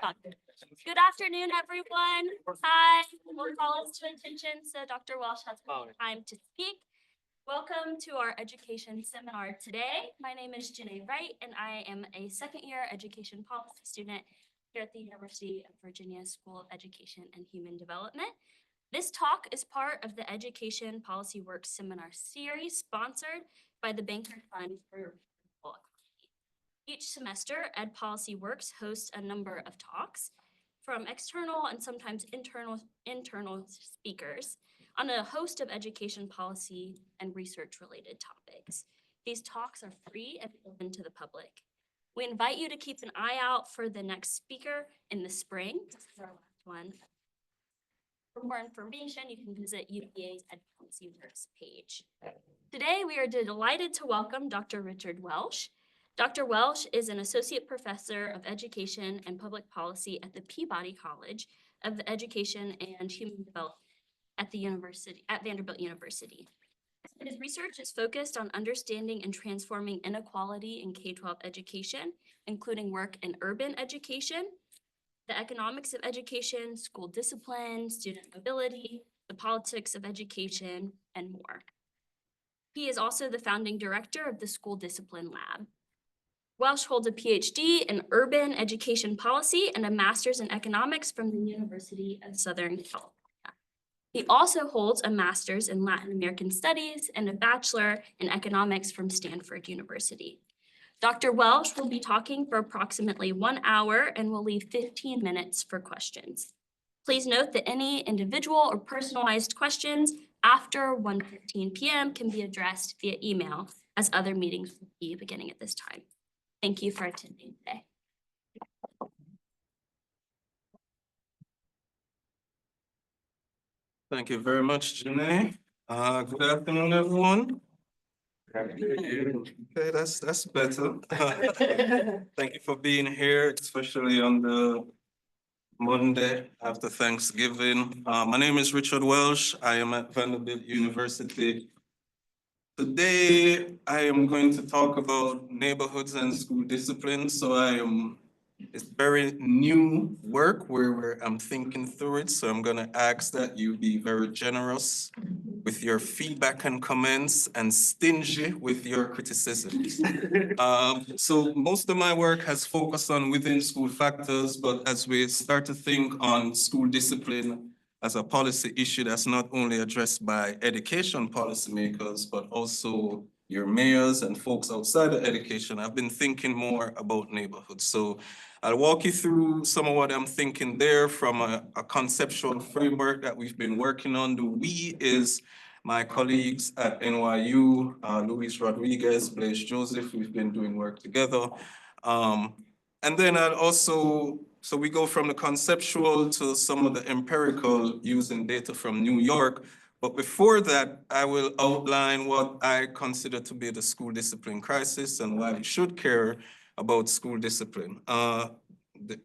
on. Good afternoon, everyone. Hi, we'll call us to attention so Dr. Welsh has time to speak. Welcome to our education seminar today. My name is Janae Wright, and I am a second-year education policy student here at the University of Virginia School of Education and Human Development. This talk is part of the Education Policy Works seminar series sponsored by the Banker Fund for Rural Economy. Each semester, EdPolicyWorks hosts a number of talks from external and sometimes internal speakers on a host of education policy and research-related topics. These talks are free and open to the public. We invite you to keep an eye out for the next speaker in the spring. This is our last one. For more information, you can visit UVA's EdPolicyWorks page. Today, we are delighted to welcome Dr. Richard Welsh. Dr. Welsh is an associate professor of education and public policy at the Peabody College of Education and Human Development at Vanderbilt University. His research is focused on understanding and transforming inequality in K-12 education, including work in urban education, the economics of education, school discipline, student mobility, the politics of education, and more. He is also the founding director of the School Discipline Lab. Welsh holds a PhD in urban education policy and a master's in economics from the University of Southern California. He also holds a master's in Latin American studies and a bachelor in economics from Stanford University. Dr. Welsh will be talking for approximately 1 hour and will leave 15 minutes for questions. Please note that any individual or personalized questions after 1:15 p.m. can be addressed via email, as other meetings will be beginning at this time. Thank you for attending today. Thank you very much, Janae. Good afternoon, everyone. Okay, that's better. Thank you for being here, especially on the Monday after Thanksgiving. My name is Richard Welsh. I am at Vanderbilt University. Today, I am going to talk about neighborhoods and school discipline. So it's very new work where I'm thinking through it. So I'm gonna ask that you be very generous with your feedback and comments and stingy with your criticisms. So most of my work has focused on within school factors, but as we start to think on school discipline as a policy issue that's not only addressed by education policymakers, but also your mayors and folks outside of education, I've been thinking more about neighborhoods. So I'll walk you through some of what I'm thinking there from a conceptual framework that we've been working on. The we is my colleagues at NYU, Luis Rodriguez, Blaise Joseph, we've been doing work together. And then I'll also, so we go from the conceptual to some of the empirical using data from New York. But before that, I will outline what I consider to be the school discipline crisis and why we should care about school discipline.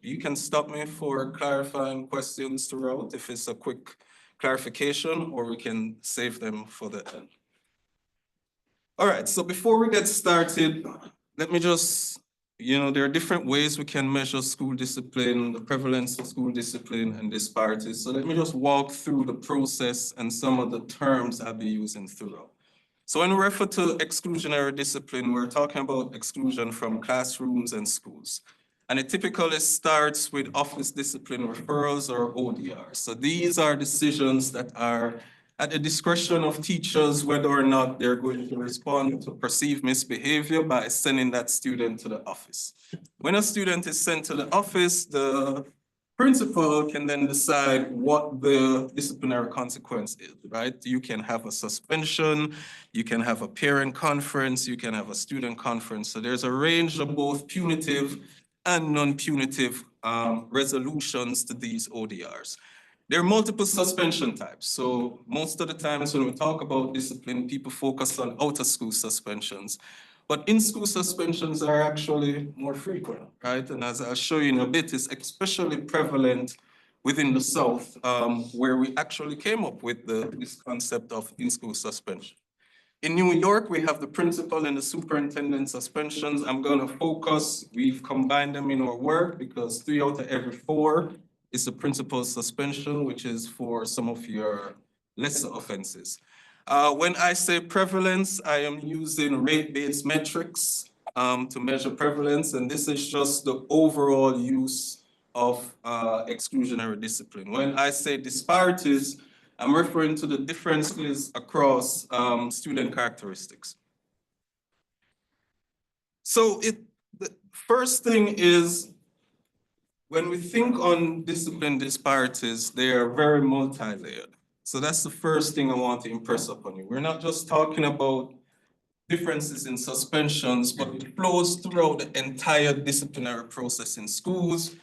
You can stop me for clarifying questions throughout if it's a quick clarification, or we can save them for the end. All right, so before we get started, let me just, there are different ways we can measure school discipline, the prevalence of school discipline and disparities. So let me just walk through the process and some of the terms I'll be using throughout. So when we refer to exclusionary discipline, we're talking about exclusion from classrooms and schools. And it typically starts with office discipline referrals or ODRs. So these are decisions that are at the discretion of teachers whether or not they're going to respond to perceived misbehavior by sending that student to the office. When a student is sent to the office, the principal can then decide what the disciplinary consequence is, right? You can have a suspension, you can have a parent conference, you can have a student conference. So there's a range of both punitive and non-punitive resolutions to these ODRs. There are multiple suspension types. So most of the times when we talk about discipline, people focus on out-of-school suspensions. But in-school suspensions are actually more frequent, right? And as I'll show you in a bit, it's especially prevalent within the South, where we actually came up with this concept of in-school suspension. In New York, we have the principal and the superintendent suspensions. I'm gonna focus, we've combined them in our work because 3 out of every 4 is the principal's suspension, which is for some of your lesser offenses. When I say prevalence, I am using rate-based metrics to measure prevalence, and this is just the overall use of exclusionary discipline. When I say disparities, I'm referring to the differences across student characteristics. So the first thing is, when we think on discipline disparities, they are very multi-layered. So that's the first thing I want to impress upon you. We're not just talking about differences in suspensions, but it flows throughout the entire disciplinary process in schools,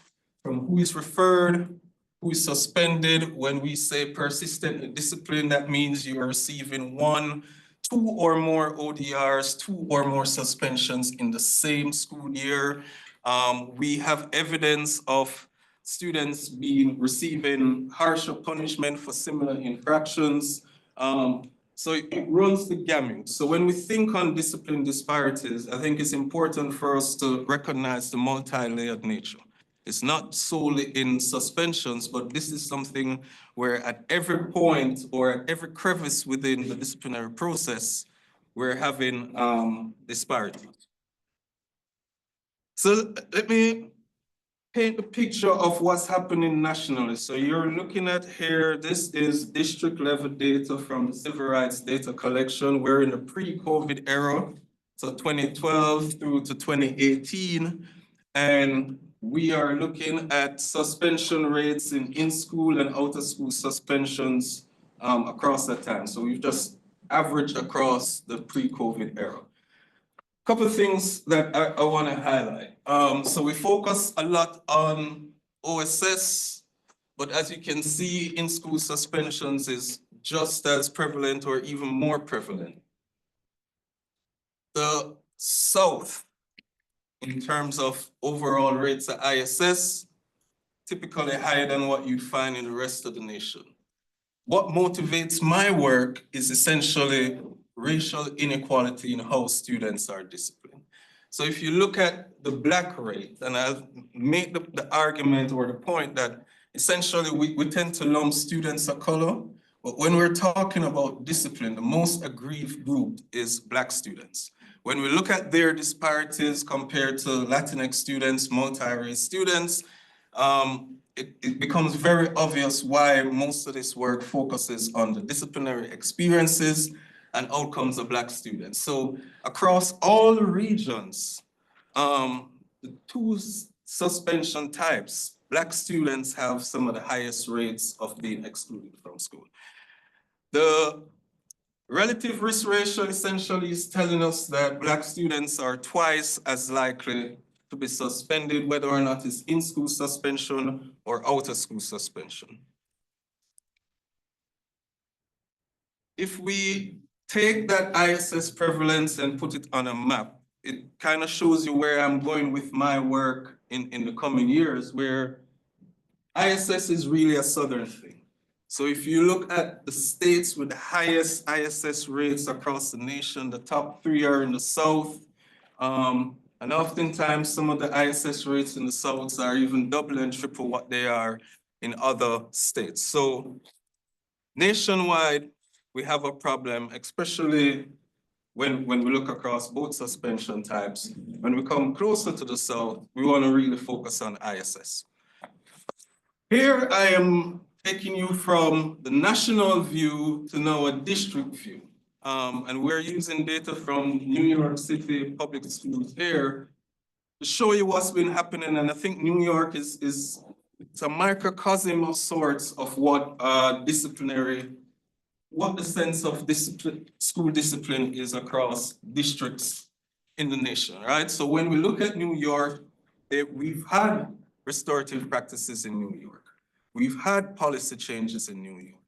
from who is referred, who is suspended. When we say persistent discipline, that means you are receiving 1, 2 or more ODRs, 2 or more suspensions in the same school year. We have evidence of students receiving harsher punishment for similar infractions. So it runs the gamut. So when we think on discipline disparities, I think it's important for us to recognize the multi-layered nature. It's not solely in suspensions, but this is something where at every point or at every crevice within the disciplinary process, we're having disparities. So let me paint a picture of what's happening nationally. So you're looking at here, this is district level data from the civil rights data collection. We're in the pre-COVID era, so 2012 through to 2018. And we are looking at suspension rates in school and out of school suspensions across that time. So we've just averaged across the pre-COVID era. Couple of things that I want to highlight. So we focus a lot on OSS, but as you can see, in-school suspensions is just as prevalent or even more prevalent. The South, in terms of overall rates of ISS, typically higher than what you'd find in the rest of the nation. What motivates my work is essentially racial inequality in how students are disciplined. So if you look at the Black rate, and I'll make the argument or the point that essentially we tend to lump students of color, but when we're talking about discipline, the most aggrieved group is Black students. When we look at their disparities compared to Latinx students, multi-race students, it becomes very obvious why most of this work focuses on the disciplinary experiences and outcomes of Black students. So across all regions, the 2 suspension types, Black students have some of the highest rates of being excluded from school. The relative risk ratio essentially is telling us that Black students are twice as likely to be suspended, whether or not it's in-school suspension or out-of-school suspension. If we take that ISS prevalence and put it on a map, it kind of shows you where I'm going with my work in the coming years, where ISS is really a Southern thing. So if you look at the states with the highest ISS rates across the nation, the top 3 are in the South. And oftentimes some of the ISS rates in the South are even double and triple what they are in other states. So nationwide, we have a problem, especially when we look across both suspension types. When we come closer to the South, we want to really focus on ISS. Here I am taking you from the national view to now a district view. And we're using data from New York City public schools here to show you what's been happening. And I think New York it's a microcosm of sorts of what the sense of discipline, school discipline is across districts in the nation, right? So when we look at New York, we've had restorative practices in New York. We've had policy changes in New York.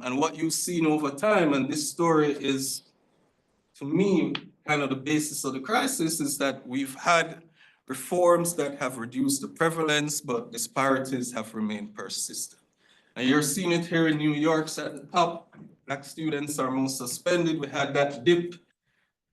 And what you've seen over time, and this story is, to me, kind of the basis of the crisis, is that we've had reforms that have reduced the prevalence, but disparities have remained persistent. And you're seeing it here in New York, so at the top, Black students are most suspended. We had that dip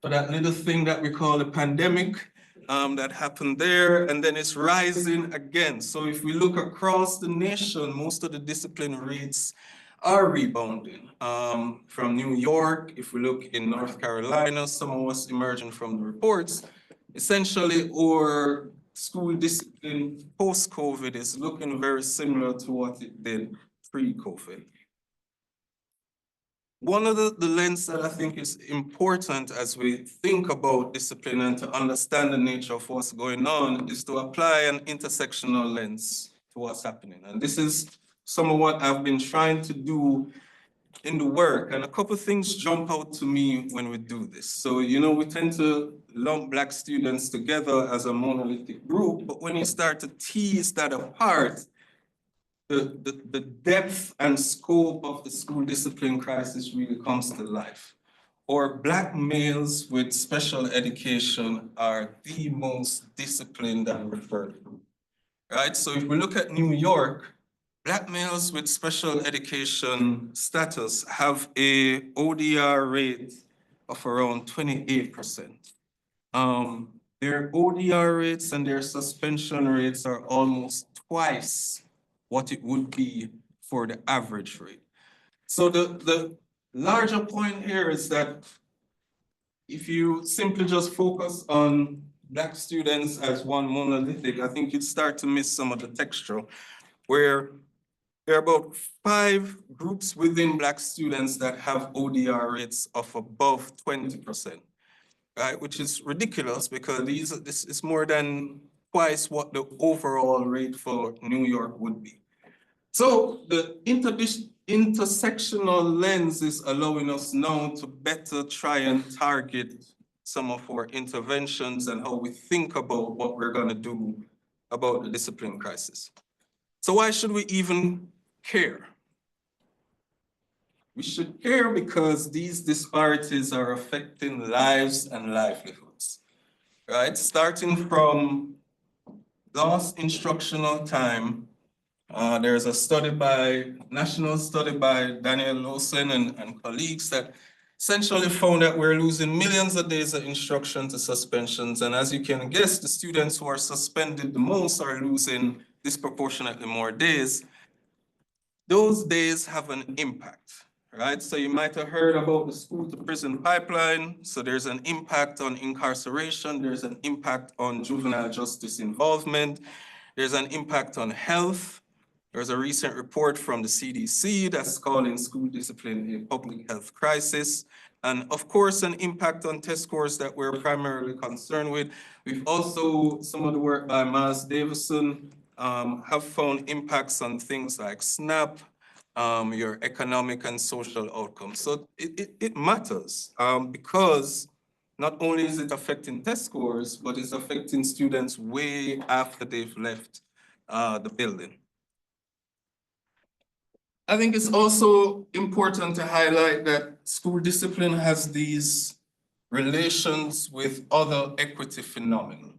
for that little thing that we call the pandemic that happened there, and then it's rising again. So if we look across the nation, most of the discipline rates are rebounding. From New York, if we look in North Carolina, some of what's emerging from the reports, essentially our school discipline post-COVID is looking very similar to what it did pre-COVID. One of the lens that I think is important as we think about discipline and to understand the nature of what's going on is to apply an intersectional lens to what's happening. And this is some of what I've been trying to do in the work. And a couple of things jump out to me when we do this. So, you know, we tend to lump Black students together as a monolithic group, but when you start to tease that apart, the depth and scope of the school discipline crisis really comes to life. Or Black males with special education are the most disciplined and referred to, right? So if we look at New York, Black males with special education status have a ODR rate of around 28%. Their ODR rates and their suspension rates are almost twice what it would be for the average rate. So the larger point here is that if you simply just focus on Black students as one monolithic, I think you'd start to miss some of the texture, where there are about 5 groups within Black students that have ODR rates of above 20%, right? Which is ridiculous because this is more than twice what the overall rate for New York would be. So the intersectional lens is allowing us now to better try and target some of our interventions and how we think about what we're going to do about the discipline crisis. So why should we even care? We should care because these disparities are affecting lives and livelihoods, right? Starting from lost instructional time. There's a national study by Daniel Lawson and colleagues that essentially found that we're losing millions of days of instruction to suspensions. And as you can guess, the students who are suspended the most are losing disproportionately more days. Those days have an impact, right? So you might have heard about the school to prison pipeline. So there's an impact on incarceration. There's an impact on juvenile justice involvement. There's an impact on health. There's a recent report from the CDC that's calling school discipline a public health crisis. And of course, an impact on test scores that we're primarily concerned with. We've also, some of the work by Miles Davison have found impacts on things like SNAP, your economic and social outcomes. So it matters because not only is it affecting test scores, but it's affecting students way after they've left the building. I think it's also important to highlight that school discipline has these relations with other equity phenomena,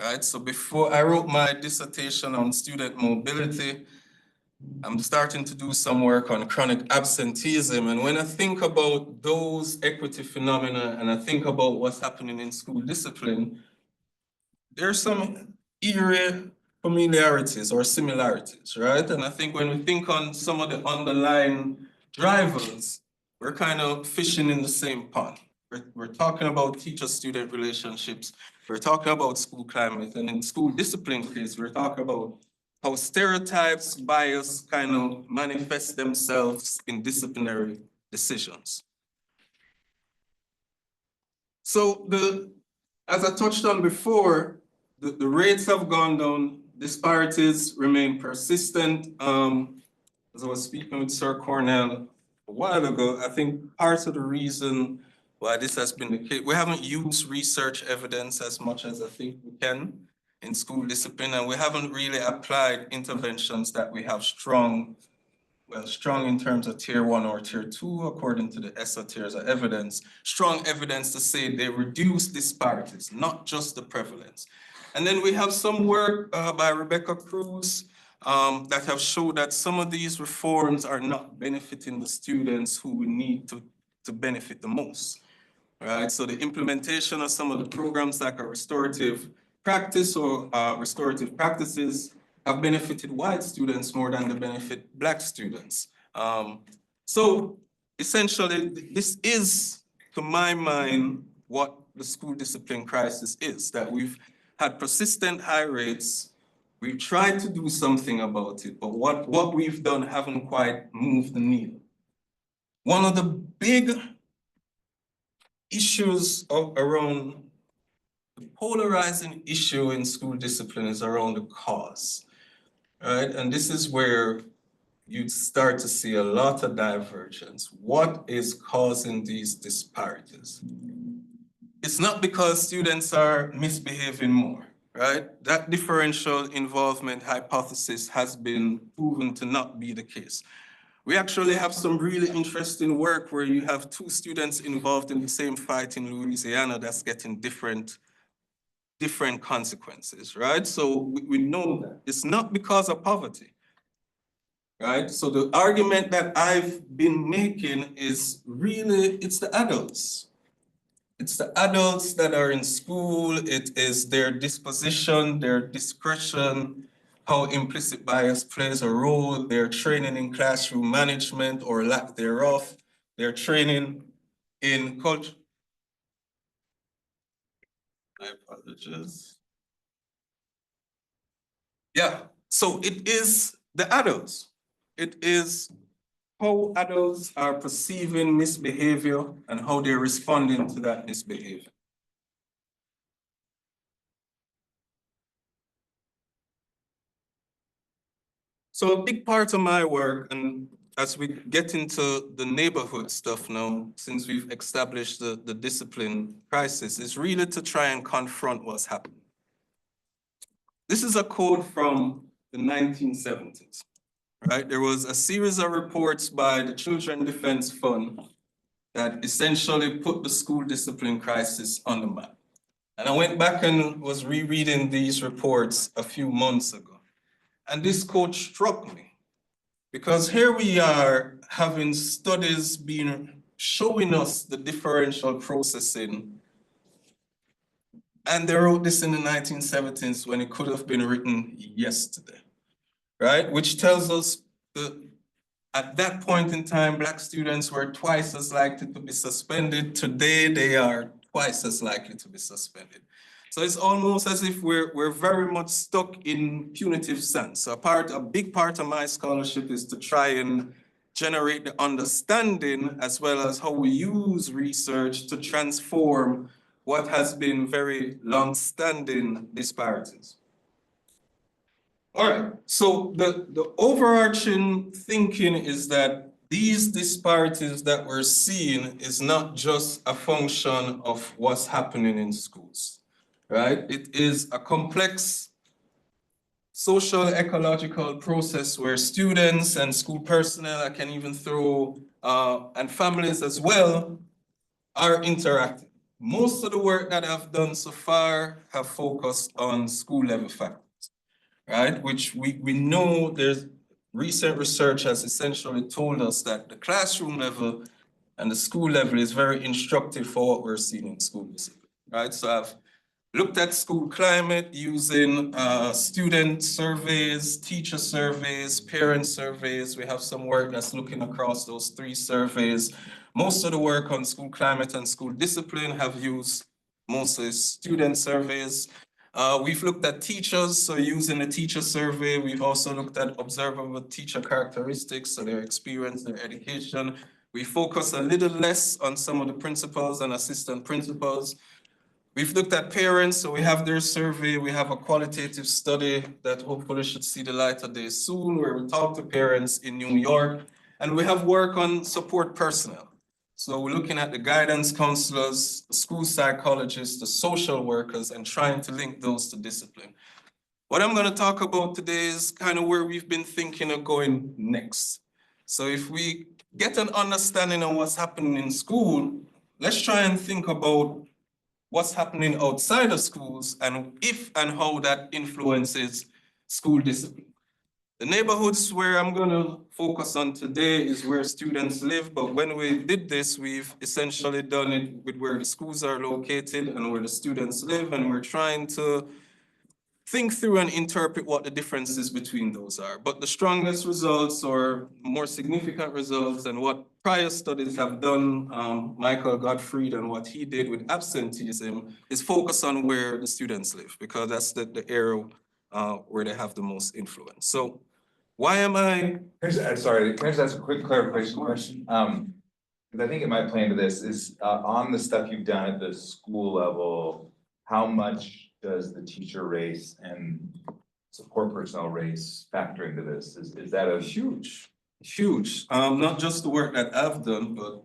right? So before I wrote my dissertation on student mobility, I'm starting to do some work on chronic absenteeism. And when I think about those equity phenomena and I think about what's happening in school discipline, there's some eerie familiarities or similarities, right? And I think when we think on some of the underlying drivers, we're kind of fishing in the same pond. We're talking about teacher-student relationships. We're talking about school climate. And in school discipline case, we're talking about how stereotypes, bias kind of manifest themselves in disciplinary decisions. So as I touched on before, the rates have gone down, disparities remain persistent. As I was speaking with Sir Cornell a while ago, I think part of the reason why this has been the case, we haven't used research evidence as much as I think we can in school discipline, and we haven't really applied interventions that we have strong in terms of tier 1 or tier 2, according to the ESSA tiers of evidence, strong evidence to say they reduce disparities, not just the prevalence. And then we have some work by Rebecca Cruz that have showed that some of these reforms are not benefiting the students who we need to benefit the most, right? So the implementation of some of the programs like a restorative practice or restorative practices have benefited white students more than they benefit Black students. So essentially, this is, to my mind, what the school discipline crisis is, that we've had persistent high rates. We've tried to do something about it, but what we've done haven't quite moved the needle. One of the big issues around the polarizing issue in school discipline is around the cause, right? And this is where you start to see a lot of divergence. What is causing these disparities? It's not because students are misbehaving more, right? That differential involvement hypothesis has been proven to not be the case. We actually have some really interesting work where you have two students involved in the same fight in Louisiana that's getting different consequences, right? So we know that it's not because of poverty, right? So the argument that I've been making is really, it's the adults. It's the adults that are in school. It is their disposition, their discretion, how implicit bias plays a role, their training in classroom management or lack thereof, their training in culture. I apologize. Yeah, so it is the adults. It is how adults are perceiving misbehavior and how they're responding to that misbehavior. So a big part of my work, and as we get into the neighborhood stuff now, since we've established the discipline crisis, is really to try and confront what's happening. This is a quote from the 1970s, right? There was a series of reports by the Children Defense Fund that essentially put the school discipline crisis on the map. And I went back and was rereading these reports a few months ago. And this quote struck me because here we are having studies being showing us the differential processing. And they wrote this in the 1970s when it could have been written yesterday, right? Which tells us that at that point in time, Black students were twice as likely to be suspended. Today, they are twice as likely to be suspended. So it's almost as if we're very much stuck in punitive sense. So a big part of my scholarship is to try and generate the understanding as well as how we use research to transform what has been very long-standing disparities. All right, so the overarching thinking is that these disparities that we're seeing is not just a function of what's happening in schools, right? It is a complex social ecological process where students and school personnel, I can even throw, and families as well, are interacting. Most of the work that I've done so far have focused on school level factors, right? Which we know there's recent research has essentially told us that the classroom level and the school level is very instructive for what we're seeing in school discipline, right? So I've looked at school climate using student surveys, teacher surveys, parent surveys. We have some work that's looking across those three surveys. Most of the work on school climate and school discipline have used mostly student surveys. We've looked at teachers, so using the teacher survey, we've also looked at observable teacher characteristics, so their experience, their education. We focus a little less on some of the principals and assistant principals. We've looked at parents, so we have their survey. We have a qualitative study that hopefully should see the light of day soon, where we talk to parents in New York. And we have work on support personnel. So we're looking at the guidance counselors, the school psychologists, the social workers, and trying to link those to discipline. What I'm going to talk about today is kind of where we've been thinking of going next. So if we get an understanding of what's happening in school, let's try and think about what's happening outside of schools and if and how that influences school discipline. The neighborhoods where I'm going to focus on today is where students live, but when we did this, we've essentially done it with where the schools are located and where the students live, and we're trying to think through and interpret what the differences between those are. But the strongest results or more significant results and what prior studies have done, Michael Gottfried and what he did with absenteeism is focus on where the students live, because that's the area where they have the most influence. So why am I? Sorry, can I just ask a quick clarification question? Because I think it might play into this, is on the stuff you've done at the school level, how much does the teacher race and support personnel race factor into this? Is that a Huge. Not just the work that I've done, but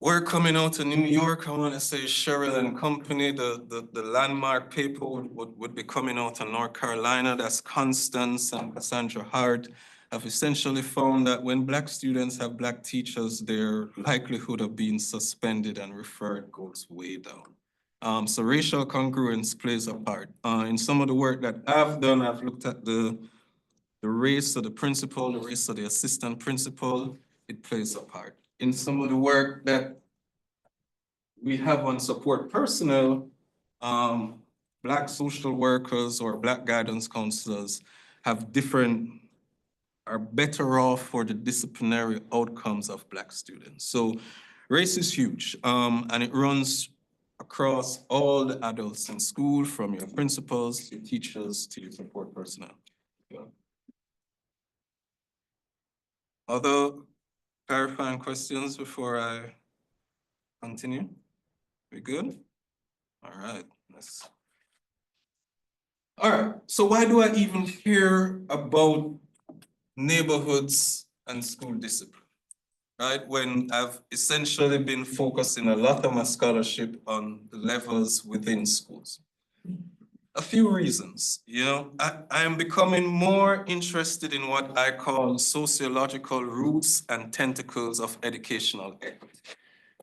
we're coming out of New York. I want to say Sherrill and Company, the landmark paper would be coming out of North Carolina. That's Constance and Cassandra Hart have essentially found that when Black students have Black teachers, their likelihood of being suspended and referred goes way down. So racial congruence plays a part. In some of the work that I've done, I've looked at the race of the principal, the race of the assistant principal, it plays a part. In some of the work that we have on support personnel, Black social workers or Black guidance counselors are better off for the disciplinary outcomes of Black students. So race is huge, and it runs across all the adults in school, from your principals, your teachers, to your support personnel. Yeah. Other clarifying questions before I continue? We good? All right, all right, so why do I even care about neighborhoods and school discipline, right? When I've essentially been focusing a lot of my scholarship on the levels within schools. A few reasons, I am becoming more interested in what I call sociological roots and tentacles of educational equity,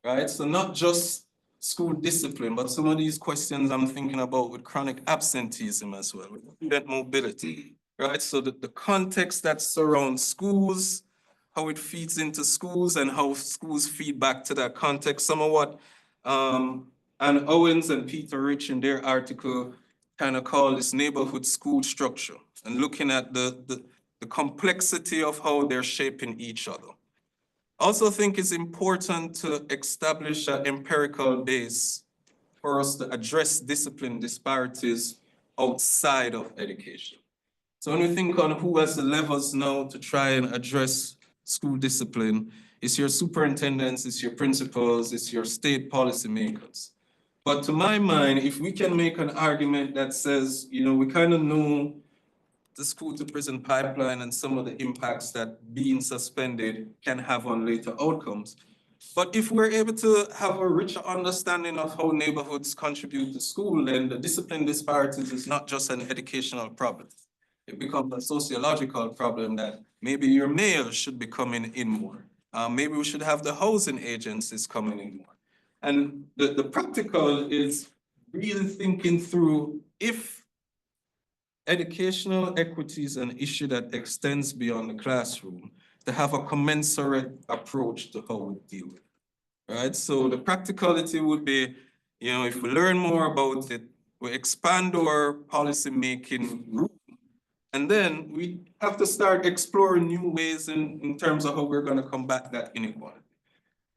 right? So not just school discipline, but some of these questions I'm thinking about with chronic absenteeism as well, with student mobility, right? So the context that surrounds schools, how it feeds into schools and how schools feed back to that context. Some of what Ann Owens and Peter Rich in their article kind of call this neighborhood school structure, and looking at the complexity of how they're shaping each other. Also think it's important to establish an empirical base for us to address discipline disparities outside of education. So when we think on who has the levers now to try and address school discipline, it's your superintendents, it's your principals, it's your state policymakers. But to my mind, if we can make an argument that says, we kind of know the school to prison pipeline and some of the impacts that being suspended can have on later outcomes. But if we're able to have a richer understanding of how neighborhoods contribute to school, then the discipline disparities is not just an educational problem. It becomes a sociological problem that maybe your mayor should be coming in more. Maybe we should have the housing agencies coming in more. And the practical is really thinking through, if educational equity is an issue that extends beyond the classroom, to have a commensurate approach to how we deal with it, right? So the practicality would be, if we learn more about it, we expand our policy making room, and then we have to start exploring new ways in terms of how we're going to combat that inequality.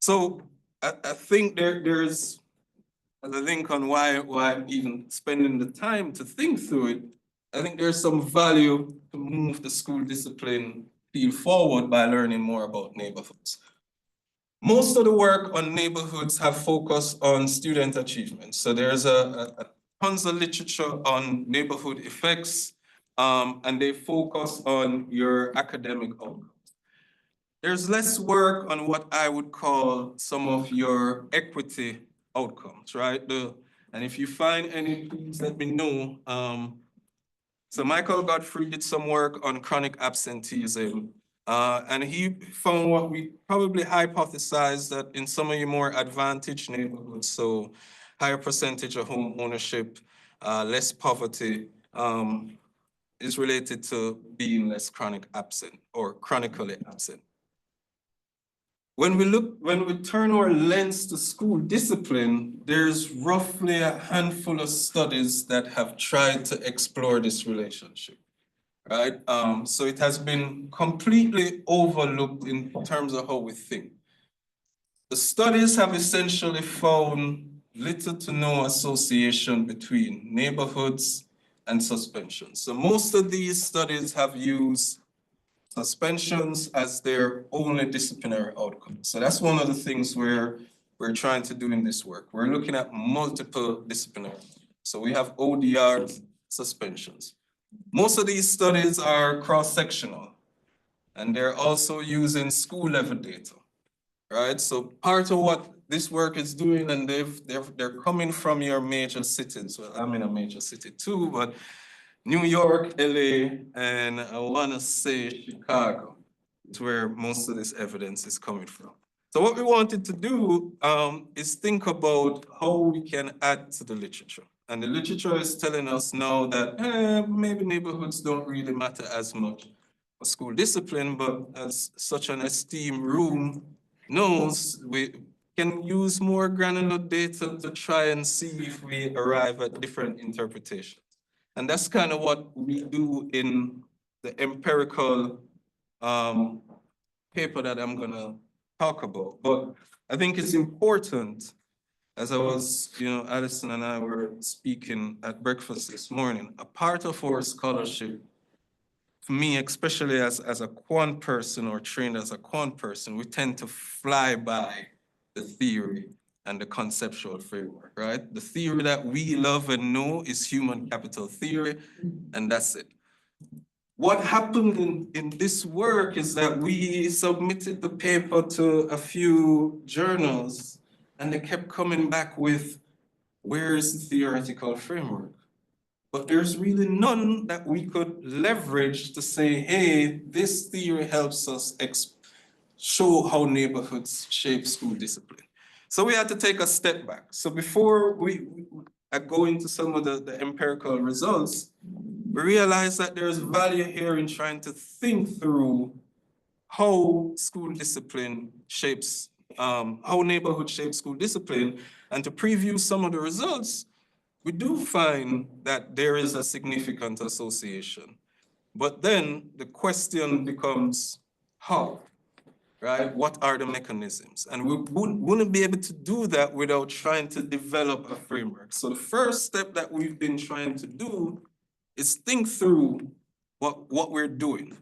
So I think there's a link on why I'm even spending the time to think through it. I think there's some value to move the school discipline field forward by learning more about neighborhoods. Most of the work on neighborhoods have focused on student achievement. So there's a tons of literature on neighborhood effects, and they focus on your academic outcomes. There's less work on what I would call some of your equity outcomes, right? And if you find any, please let me know. So Michael Godfrey did some work on chronic absenteeism, and he found what we probably hypothesized, that in some of your more advantaged neighborhoods, so higher percentage of home ownership, less poverty, is related to being less chronic absent or chronically absent. When we turn our lens to school discipline, there's roughly a handful of studies that have tried to explore this relationship, right? So it has been completely overlooked in terms of how we think. The studies have essentially found little to no association between neighborhoods and suspensions. So most of these studies have used suspensions as their only disciplinary outcome. So that's one of the things we're trying to do in this work. We're looking at multiple disciplinary. So we have ODR suspensions. Most of these studies are cross-sectional, and they're also using school level data, right? So part of what this work is doing, and they're coming from your major cities. Well, I'm in a major city too, but New York, LA, and I want to say Chicago is where most of this evidence is coming from. So what we wanted to do is think about how we can add to the literature. And the literature is telling us now that maybe neighborhoods don't really matter as much for school discipline, but as such an esteemed room knows, we can use more granular data to try and see if we arrive at different interpretations. And that's kind of what we do in the empirical paper that I'm gonna talk about. But I think it's important, as I was, Addison and I were speaking at breakfast this morning, a part of our scholarship, for me, especially as a quant person or trained as a quant person, we tend to fly by the theory and the conceptual framework, right? The theory that we love and know is human capital theory, and that's it. What happened in this work is that we submitted the paper to a few journals, and they kept coming back with, where's the theoretical framework? But there's really none that we could leverage to say, hey, this theory helps us show how neighborhoods shape school discipline. So we had to take a step back. So before I go into some of the empirical results, we realized that there's value here in trying to think through how school discipline shapes, how neighborhood shapes school discipline. And to preview some of the results, we do find that there is a significant association. But then the question becomes how? Right? What are the mechanisms? And we wouldn't be able to do that without trying to develop a framework. So the first step that we've been trying to do is think through what we're doing.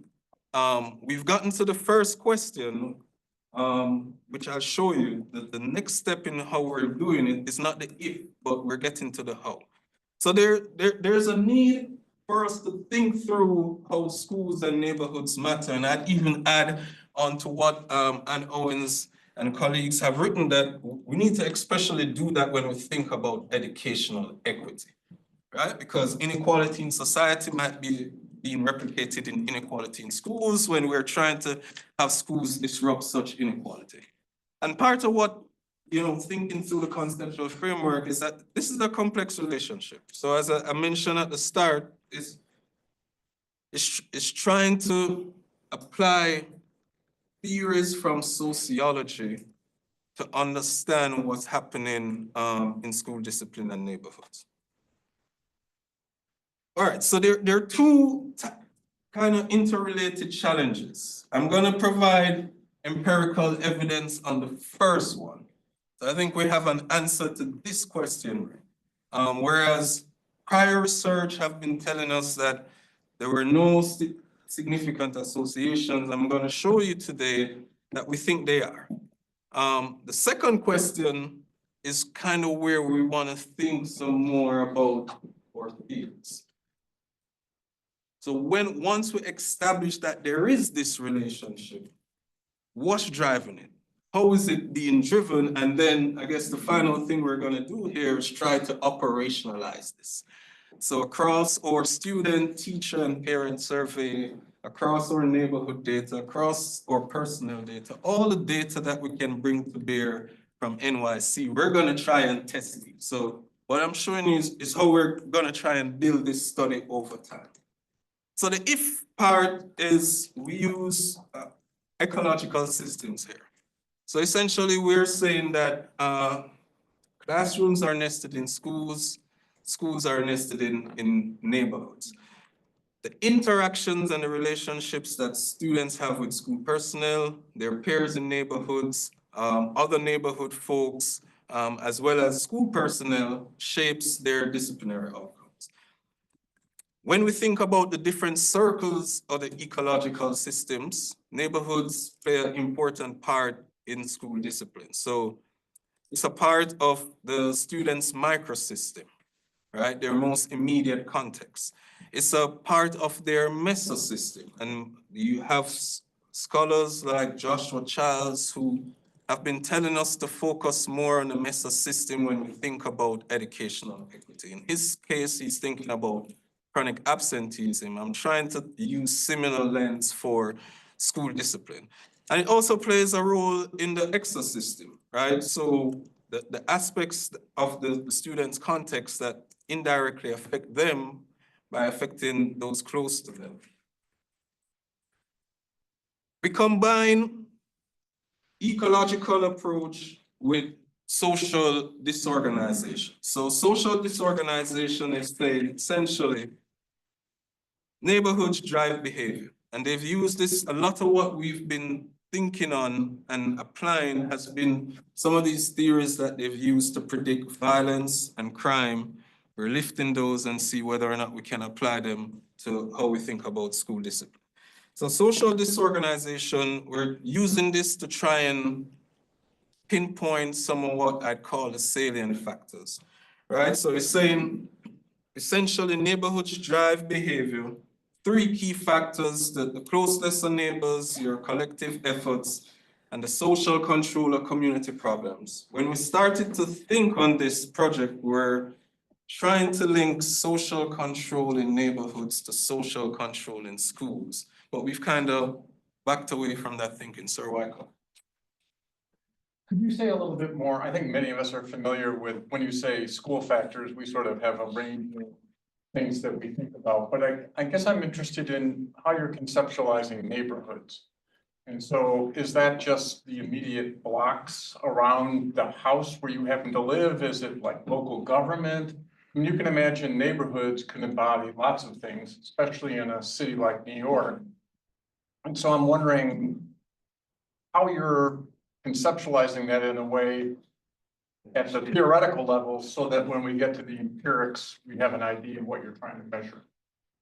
We've gotten to the first question, which I'll show you. The next step in how we're doing it is not the if, but we're getting to the how. So there's a need for us to think through how schools and neighborhoods matter. And I'd even add on to what Ann Owens and colleagues have written, that we need to especially do that when we think about educational equity, right? Because inequality in society might be being replicated in inequality in schools when we're trying to have schools disrupt such inequality. And part of what, thinking through the conceptual framework is that this is a complex relationship. So as I mentioned at the start, it's trying to apply theories from sociology to understand what's happening in school discipline and neighborhoods. All right, so there are two kind of interrelated challenges. I'm going to provide empirical evidence on the first one. So I think we have an answer to this question. Whereas prior research have been telling us that there were no significant associations, I'm going to show you today that we think they are. The second question is kind of where we want to think some more about our theories. So once we establish that there is this relationship, what's driving it? How is it being driven? And then I guess the final thing we're going to do here is try to operationalize this. So across our student, teacher, and parent survey, across our neighborhood data, across our personal data, all the data that we can bring to bear from NYC, we're going to try and test it. So what I'm showing you is how we're going to try and build this study over time. So the if part is we use ecological systems here. So essentially, we're saying that classrooms are nested in schools, schools are nested in neighborhoods. The interactions and the relationships that students have with school personnel, their peers in neighborhoods, other neighborhood folks, as well as school personnel shapes their disciplinary outcomes. When we think about the different circles of the ecological systems, neighborhoods play an important part in school discipline. So it's a part of the student's microsystem, right? Their most immediate context. It's a part of their mesosystem. And you have scholars like Joshua Childs who have been telling us to focus more on the mesosystem when we think about educational equity. In his case, he's thinking about chronic absenteeism. I'm trying to use similar lens for school discipline. And it also plays a role in the exosystem, right? So the aspects of the student's context that indirectly affect them by affecting those close to them. We combine ecological approach with social disorganization. So social disorganization is saying essentially neighborhoods drive behavior. And they've used this, a lot of what we've been thinking on and applying has been some of these theories that they've used to predict violence and crime. We're lifting those and see whether or not we can apply them to how we think about school discipline. So social disorganization, we're using this to try and pinpoint some of what I'd call the salient factors, right? So it's saying essentially neighborhoods drive behavior. Three key factors: the closeness of neighbors, your collective efforts, and the social control of community problems. When we started to think on this project, we're trying to link social control in neighborhoods to social control in schools, but we've kind of backed away from that thinking. Sir Wyckoff. Could you say a little bit more? I think many of us are familiar with, when you say school factors, we sort of have a range of things that we think about, but I guess I'm interested in how you're conceptualizing neighborhoods. And so is that just the immediate blocks around the house where you happen to live? Is it like local government? I mean, you can imagine neighborhoods can embody lots of things, especially in a city like New York. And so I'm wondering how you're conceptualizing that in a way at the theoretical level so that when we get to the empirics, we have an idea of what you're trying to measure.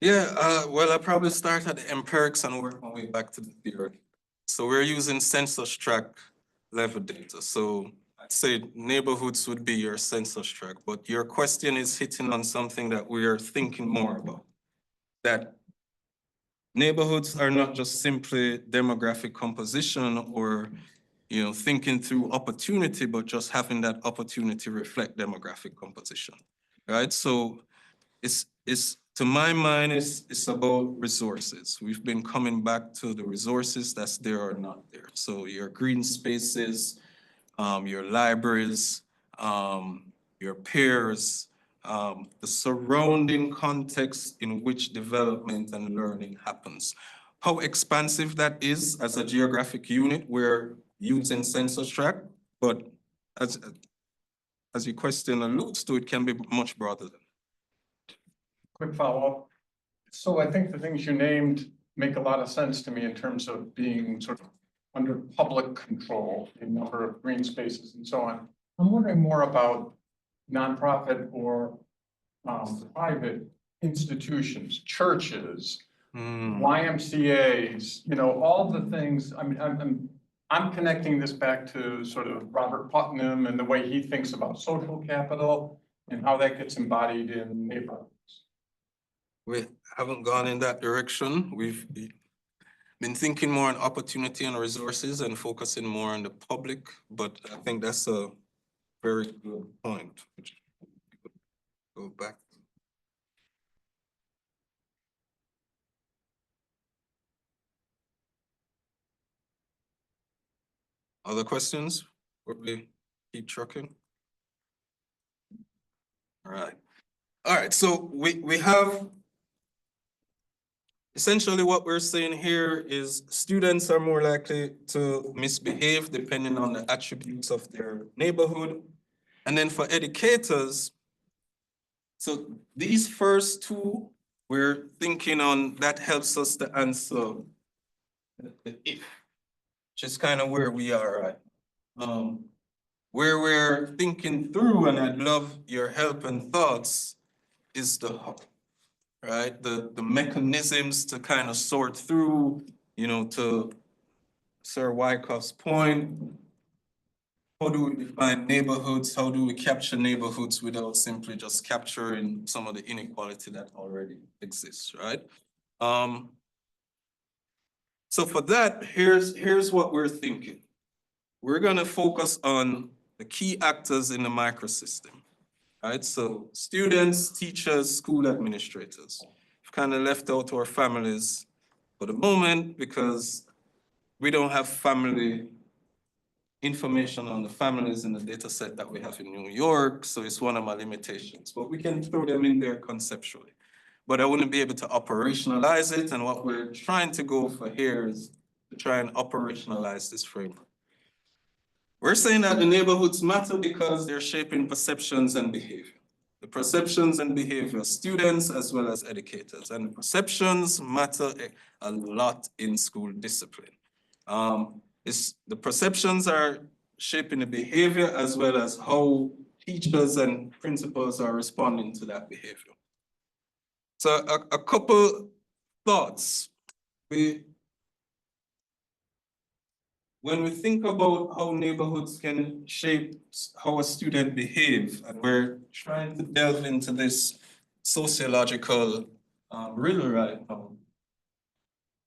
Yeah, well, I probably start at the empirics and work my way back to the theory. So we're using census tract level data. So I'd say neighborhoods would be your census tract, but your question is hitting on something that we are thinking more about. That neighborhoods are not just simply demographic composition or thinking through opportunity, but just having that opportunity reflect demographic composition, right? So it's to my mind, it's about resources. We've been coming back to the resources that's there or not there. So your green spaces, your libraries, your peers, the surrounding context in which development and learning happens. How expansive that is as a geographic unit, we're using census tract, but as your question alludes to, it can be much broader than. Quick follow-up. So I think the things you named make a lot of sense to me in terms of being sort of under public control, a number of green spaces and so on. I'm wondering more about nonprofit or private institutions, churches, YMCAs, all the things. I mean, I'm connecting this back to sort of Robert Putnam and the way he thinks about social capital and how that gets embodied in neighborhoods. We haven't gone in that direction. We've been thinking more on opportunity and resources and focusing more on the public, but I think that's a very good point. Go back. Other questions? Or we keep trucking? All right. So we have essentially what we're saying here is students are more likely to misbehave depending on the attributes of their neighborhood. And then for educators, so these first two, we're thinking on, that helps us to answer the if, which is kind of where we are, right? Where we're thinking through, and I'd love your help and thoughts, is the how, right? The mechanisms to kind of sort through, you know, to Sir Wyckoff's point, how do we define neighborhoods? How do we capture neighborhoods without simply just capturing some of the inequality that already exists, right? So for that, here's what we're thinking. We're gonna focus on the key actors in the microsystem, right? So students, teachers, school administrators. We've kind of left out our families for the moment because we don't have family information on the families in the data set that we have in New York, so it's one of my limitations, but we can throw them in there conceptually. But I wouldn't be able to operationalize it, and what we're trying to go for here is to try and operationalize this framework. We're saying that the neighborhoods matter because they're shaping perceptions and behavior. The perceptions and behavior of students as well as educators, and perceptions matter a lot in school discipline. The perceptions are shaping the behavior as well as how teachers and principals are responding to that behavior. So a couple thoughts. When we think about how neighborhoods can shape how a student behaves, and we're trying to delve into this sociological riddle right now,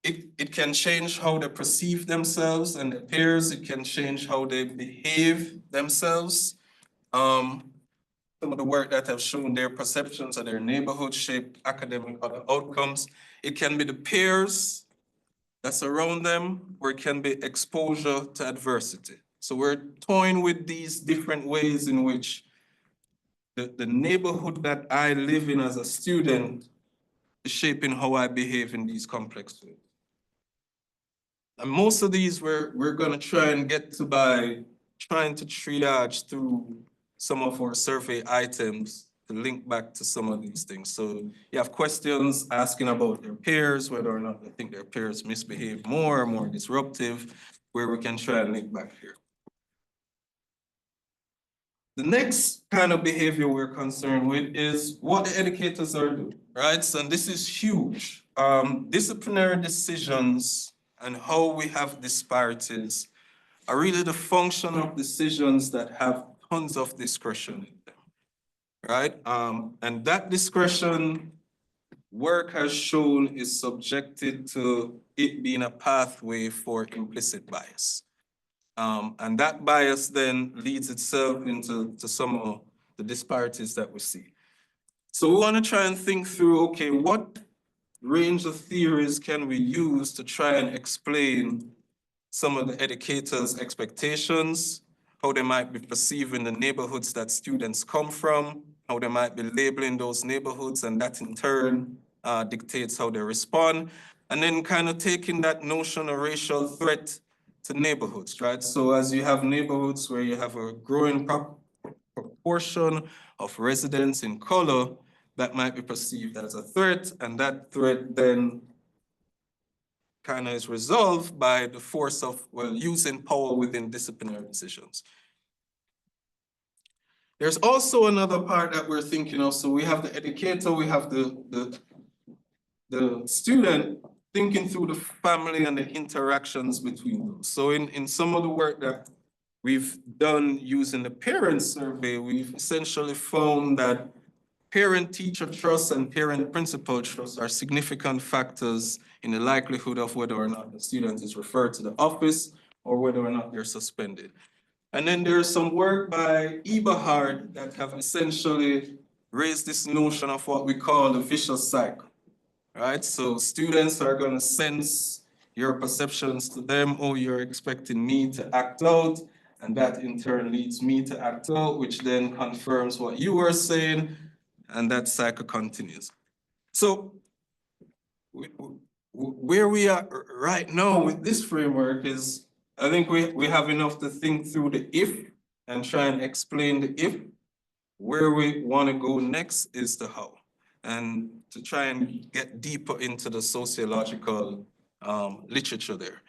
it can change how they perceive themselves and their peers. It can change how they behave themselves. Some of the work that have shown their perceptions of their neighborhood shape academic outcomes. It can be the peers that's around them, or it can be exposure to adversity. So we're toying with these different ways in which the neighborhood that I live in as a student is shaping how I behave in these complex ways. And most of these we're gonna try and get to by trying to triage through some of our survey items to link back to some of these things. So you have questions asking about their peers, whether or not they think their peers misbehave more or more disruptive, where we can try and link back here. The next kind of behavior we're concerned with is what the educators are doing, right? So and this is huge. Disciplinary decisions and how we have disparities are really the function of decisions that have tons of discretion in them, right? And that discretion, work has shown, is subjected to it being a pathway for implicit bias. And that bias then leads itself into some of the disparities that we see. So we want to try and think through, okay, what range of theories can we use to try and explain some of the educators' expectations, how they might be perceiving the neighborhoods that students come from, how they might be labeling those neighborhoods, and that in turn dictates how they respond, and then kind of taking that notion of racial threat to neighborhoods, right? So as you have neighborhoods where you have a growing proportion of residents in color, that might be perceived as a threat, and that threat then kind of is resolved by the force of, well, using power within disciplinary decisions. There's also another part that we're thinking of. So we have the educator, we have the student thinking through the family and the interactions between those. So in some of the work that we've done using the parent survey, we've essentially found that parent-teacher trust and parent-principal trust are significant factors in the likelihood of whether or not the student is referred to the office or whether or not they're suspended. And then there's some work by Eberhard that have essentially raised this notion of what we call the vicious cycle, right? So students are gonna sense your perceptions to them, oh, you're expecting me to act out, and that in turn leads me to act out, which then confirms what you were saying, and that cycle continues. So where we are right now with this framework is, I think we have enough to think through the if and try and explain the if. Where we want to go next is the how, and to try and get deeper into the sociological literature there.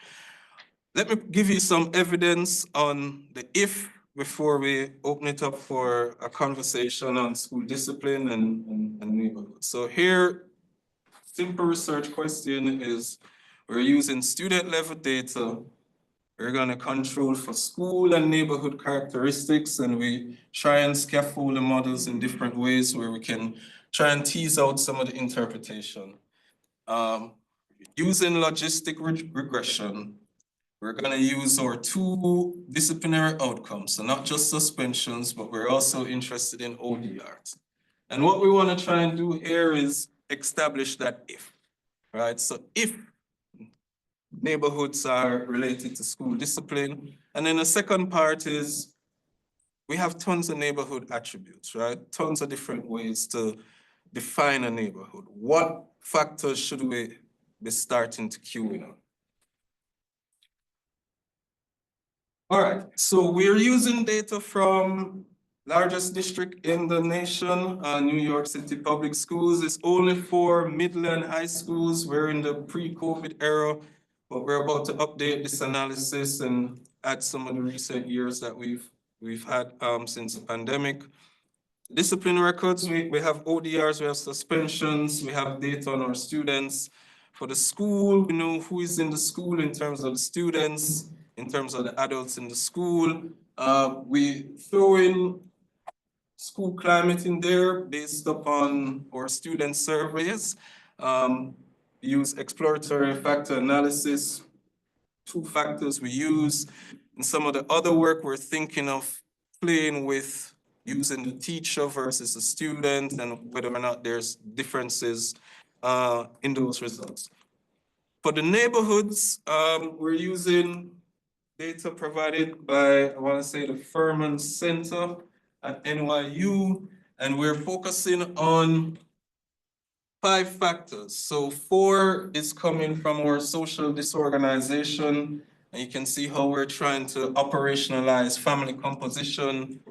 Let me give you some evidence on the if before we open it up for a conversation on school discipline and neighborhood. So here, simple research question is, we're using student level data. We're gonna control for school and neighborhood characteristics, and we try and scaffold the models in different ways where we can try and tease out some of the interpretation. Using logistic regression, we're gonna use our two disciplinary outcomes, so not just suspensions, but we're also interested in ODRs. And what we wanna try and do here is establish that if, right? So if neighborhoods are related to school discipline. And then the second part is, we have tons of neighborhood attributes, right? Tons of different ways to define a neighborhood. What factors should we be starting to cue in on? All right, so we're using data from largest district in the nation, New York City Public Schools. It's only for Midland High Schools. We're in the pre-COVID era, but we're about to update this analysis and add some of the recent years that we've had since the pandemic. Discipline records, we have ODRs, we have suspensions, we have data on our students. For the school, we know who is in the school in terms of the students, in terms of the adults in the school. We throw in school climate in there based upon our student surveys. Use exploratory factor analysis. Two factors we use. In some of the other work, we're thinking of playing with using the teacher versus the student and whether or not there's differences in those results. For the neighborhoods, we're using data provided by, I want to say, the Furman Center at NYU, and we're focusing on 5 factors. So 4 is coming from our social disorganization, and you can see how we're trying to operationalize family composition,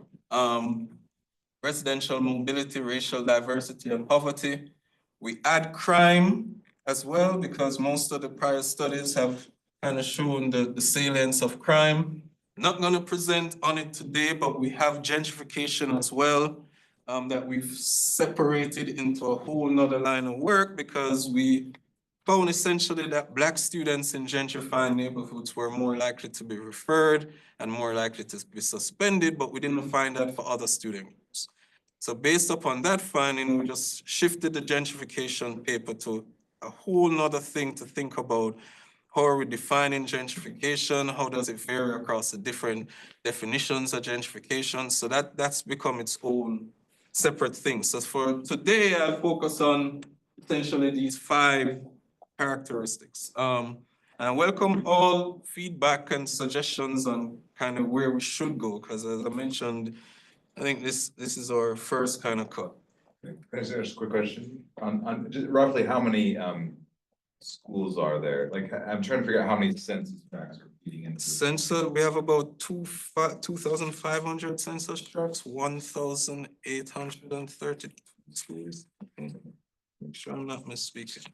residential mobility, racial diversity, and poverty. We add crime as well, because most of the prior studies have kind of shown the salience of crime. Not going to present on it today, but we have gentrification as well, that we've separated into a whole nother line of work, because we found essentially that Black students in gentrifying neighborhoods were more likely to be referred and more likely to be suspended, but we didn't find that for other student groups. So based upon that finding, we just shifted the gentrification paper to a whole nother thing to think about. How are we defining gentrification? How does it vary across the different definitions of gentrification? So that's become its own separate thing. So for today, I'll focus on essentially these 5 characteristics. And I welcome all feedback and suggestions on kind of where we should go, because as I mentioned, I think this is our first kind of cut. Can I just ask a quick question? On just roughly how many schools are there? Like, I'm trying to figure out how many census tracts are feeding into. Census, we have about 2,500 census tracts, 1,830 schools. Make sure I'm not misspeaking.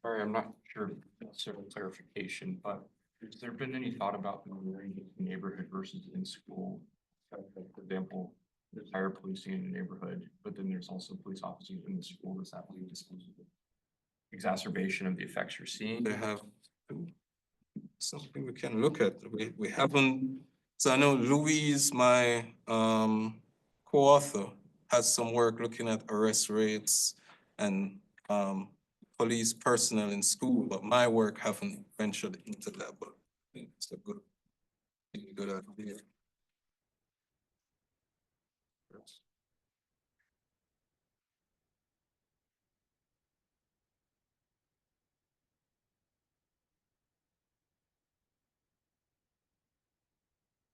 Sorry, I'm not sure, several clarification, but has there been any thought about the neighborhood versus in school? For example, there's higher policing in the neighborhood, but then there's also police officers in the school. Does that lead to exacerbation of the effects you're seeing? They have something we can look at. We haven't, so I know Louise, my co-author, has some work looking at arrest rates and police personnel in school, but my work haven't ventured into that, but I think it's a good idea.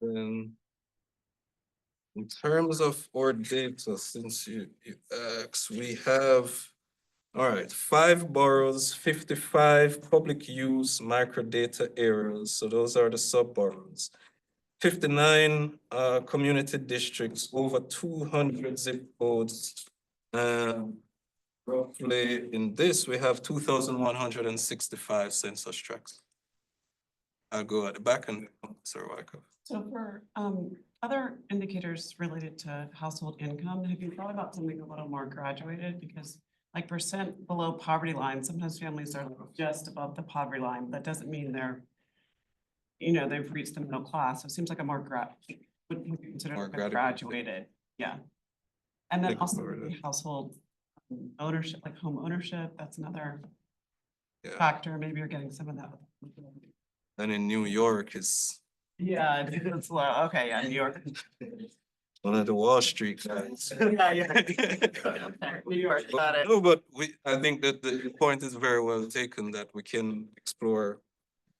Then, in terms of our data, since you asked, we have All right, 5 boroughs, 55 public use microdata areas. So those are the sub-boroughs. 59 community districts, over 200 zip codes. Roughly in this, we have 2,165 census tracts. I'll go at the back and Sir Wyckoff. So for other indicators related to household income, have you thought about something a little more graduated? Because like percent below poverty line, sometimes families are just above the poverty line. That doesn't mean they're, they've reached the middle class. So it seems like a more would be considered More like a graduated. graduated, yeah. And then Think also about it. the household ownership, like home ownership, that's another Yeah. factor. Maybe you're getting some of that. And in New York is Yeah, it's low. Okay, yeah, New York. one of the Wall Street guys. Yeah. New York, got it. No, but I think that the point is very well taken that we can explore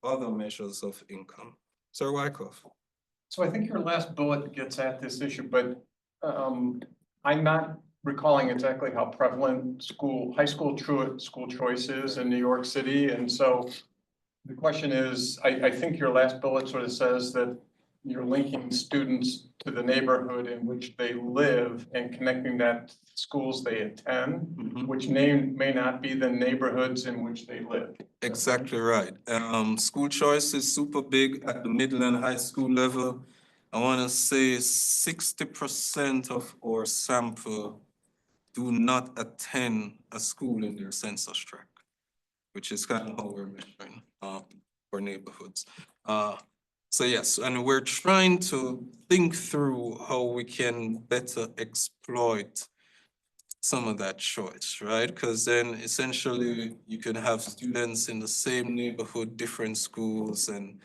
other measures of income. Sir Wyckoff. So I think your last bullet gets at this issue, but I'm not recalling exactly how prevalent high school school choice is in New York City. And so the question is, I think your last bullet sort of says that you're linking students to the neighborhood in which they live and connecting that to the schools they attend, which may not be the neighborhoods in which they live. Exactly right. School choice is super big at the middle and high school level. I want to say 60% of our sample do not attend a school in their census tract, which is kind of how we're measuring our neighborhoods. So yes, and we're trying to think through how we can better exploit some of that choice, right? Because then essentially you can have students in the same neighborhood, different schools, and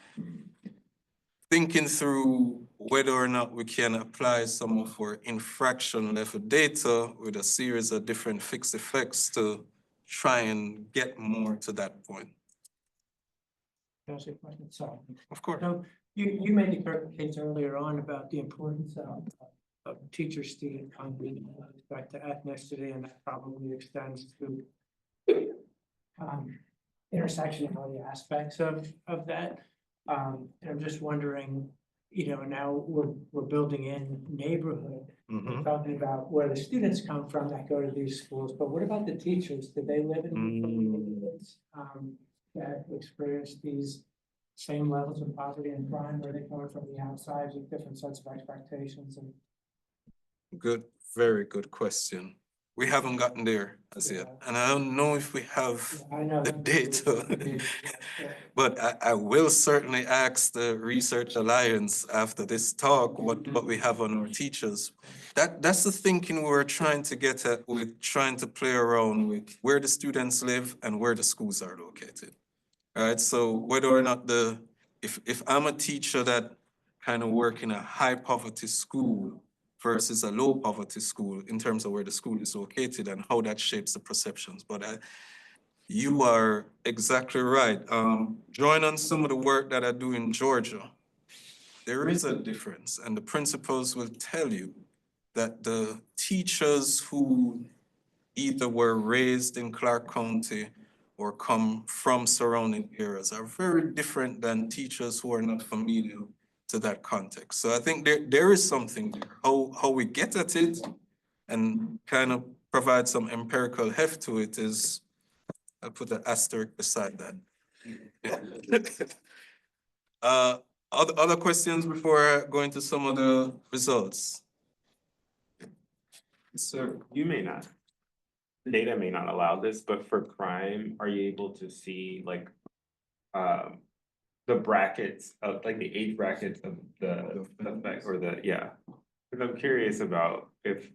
thinking through whether or not we can apply some of our infraction level data with a series of different fixed effects to try and get more to that point. Can I ask you a question? Sorry. Of course. So you made the case earlier on about the importance of teacher-student bonding with respect to ethnicity, and that probably extends to intersectionality aspects of that. And I'm just wondering, now we're building in neighborhood. We're talking about where the students come from that go to these schools, but what about the teachers? Do they live in neighborhoods that experience these same levels of poverty and crime, where they come from the outside with different sets of expectations and? Good, very good question. We haven't gotten there as yet, and I don't know if we have I know the data. Yeah. But I will certainly ask the Research Alliance after this talk, what we have on our teachers. That's the thinking we're trying to get at with trying to play around with where the students live and where the schools are located. All right, so whether or not if I'm a teacher that kind of work in a high poverty school versus a low poverty school in terms of where the school is located and how that shapes the perceptions. But you are exactly right. Drawing on some of the work that I do in Georgia, there is a difference, and the principals will tell you that the teachers who either were raised in Clark County or come from surrounding areas are very different than teachers who are not familiar to that context. So I think there is something there. How we get at it and kind of provide some empirical heft to it is, I'll put an asterisk beside that. Other questions before going to some of the results? So you may not, data may not allow this, but for crime, are you able to see like the brackets of like the age brackets of the suspect or the, yeah. Because I'm curious about if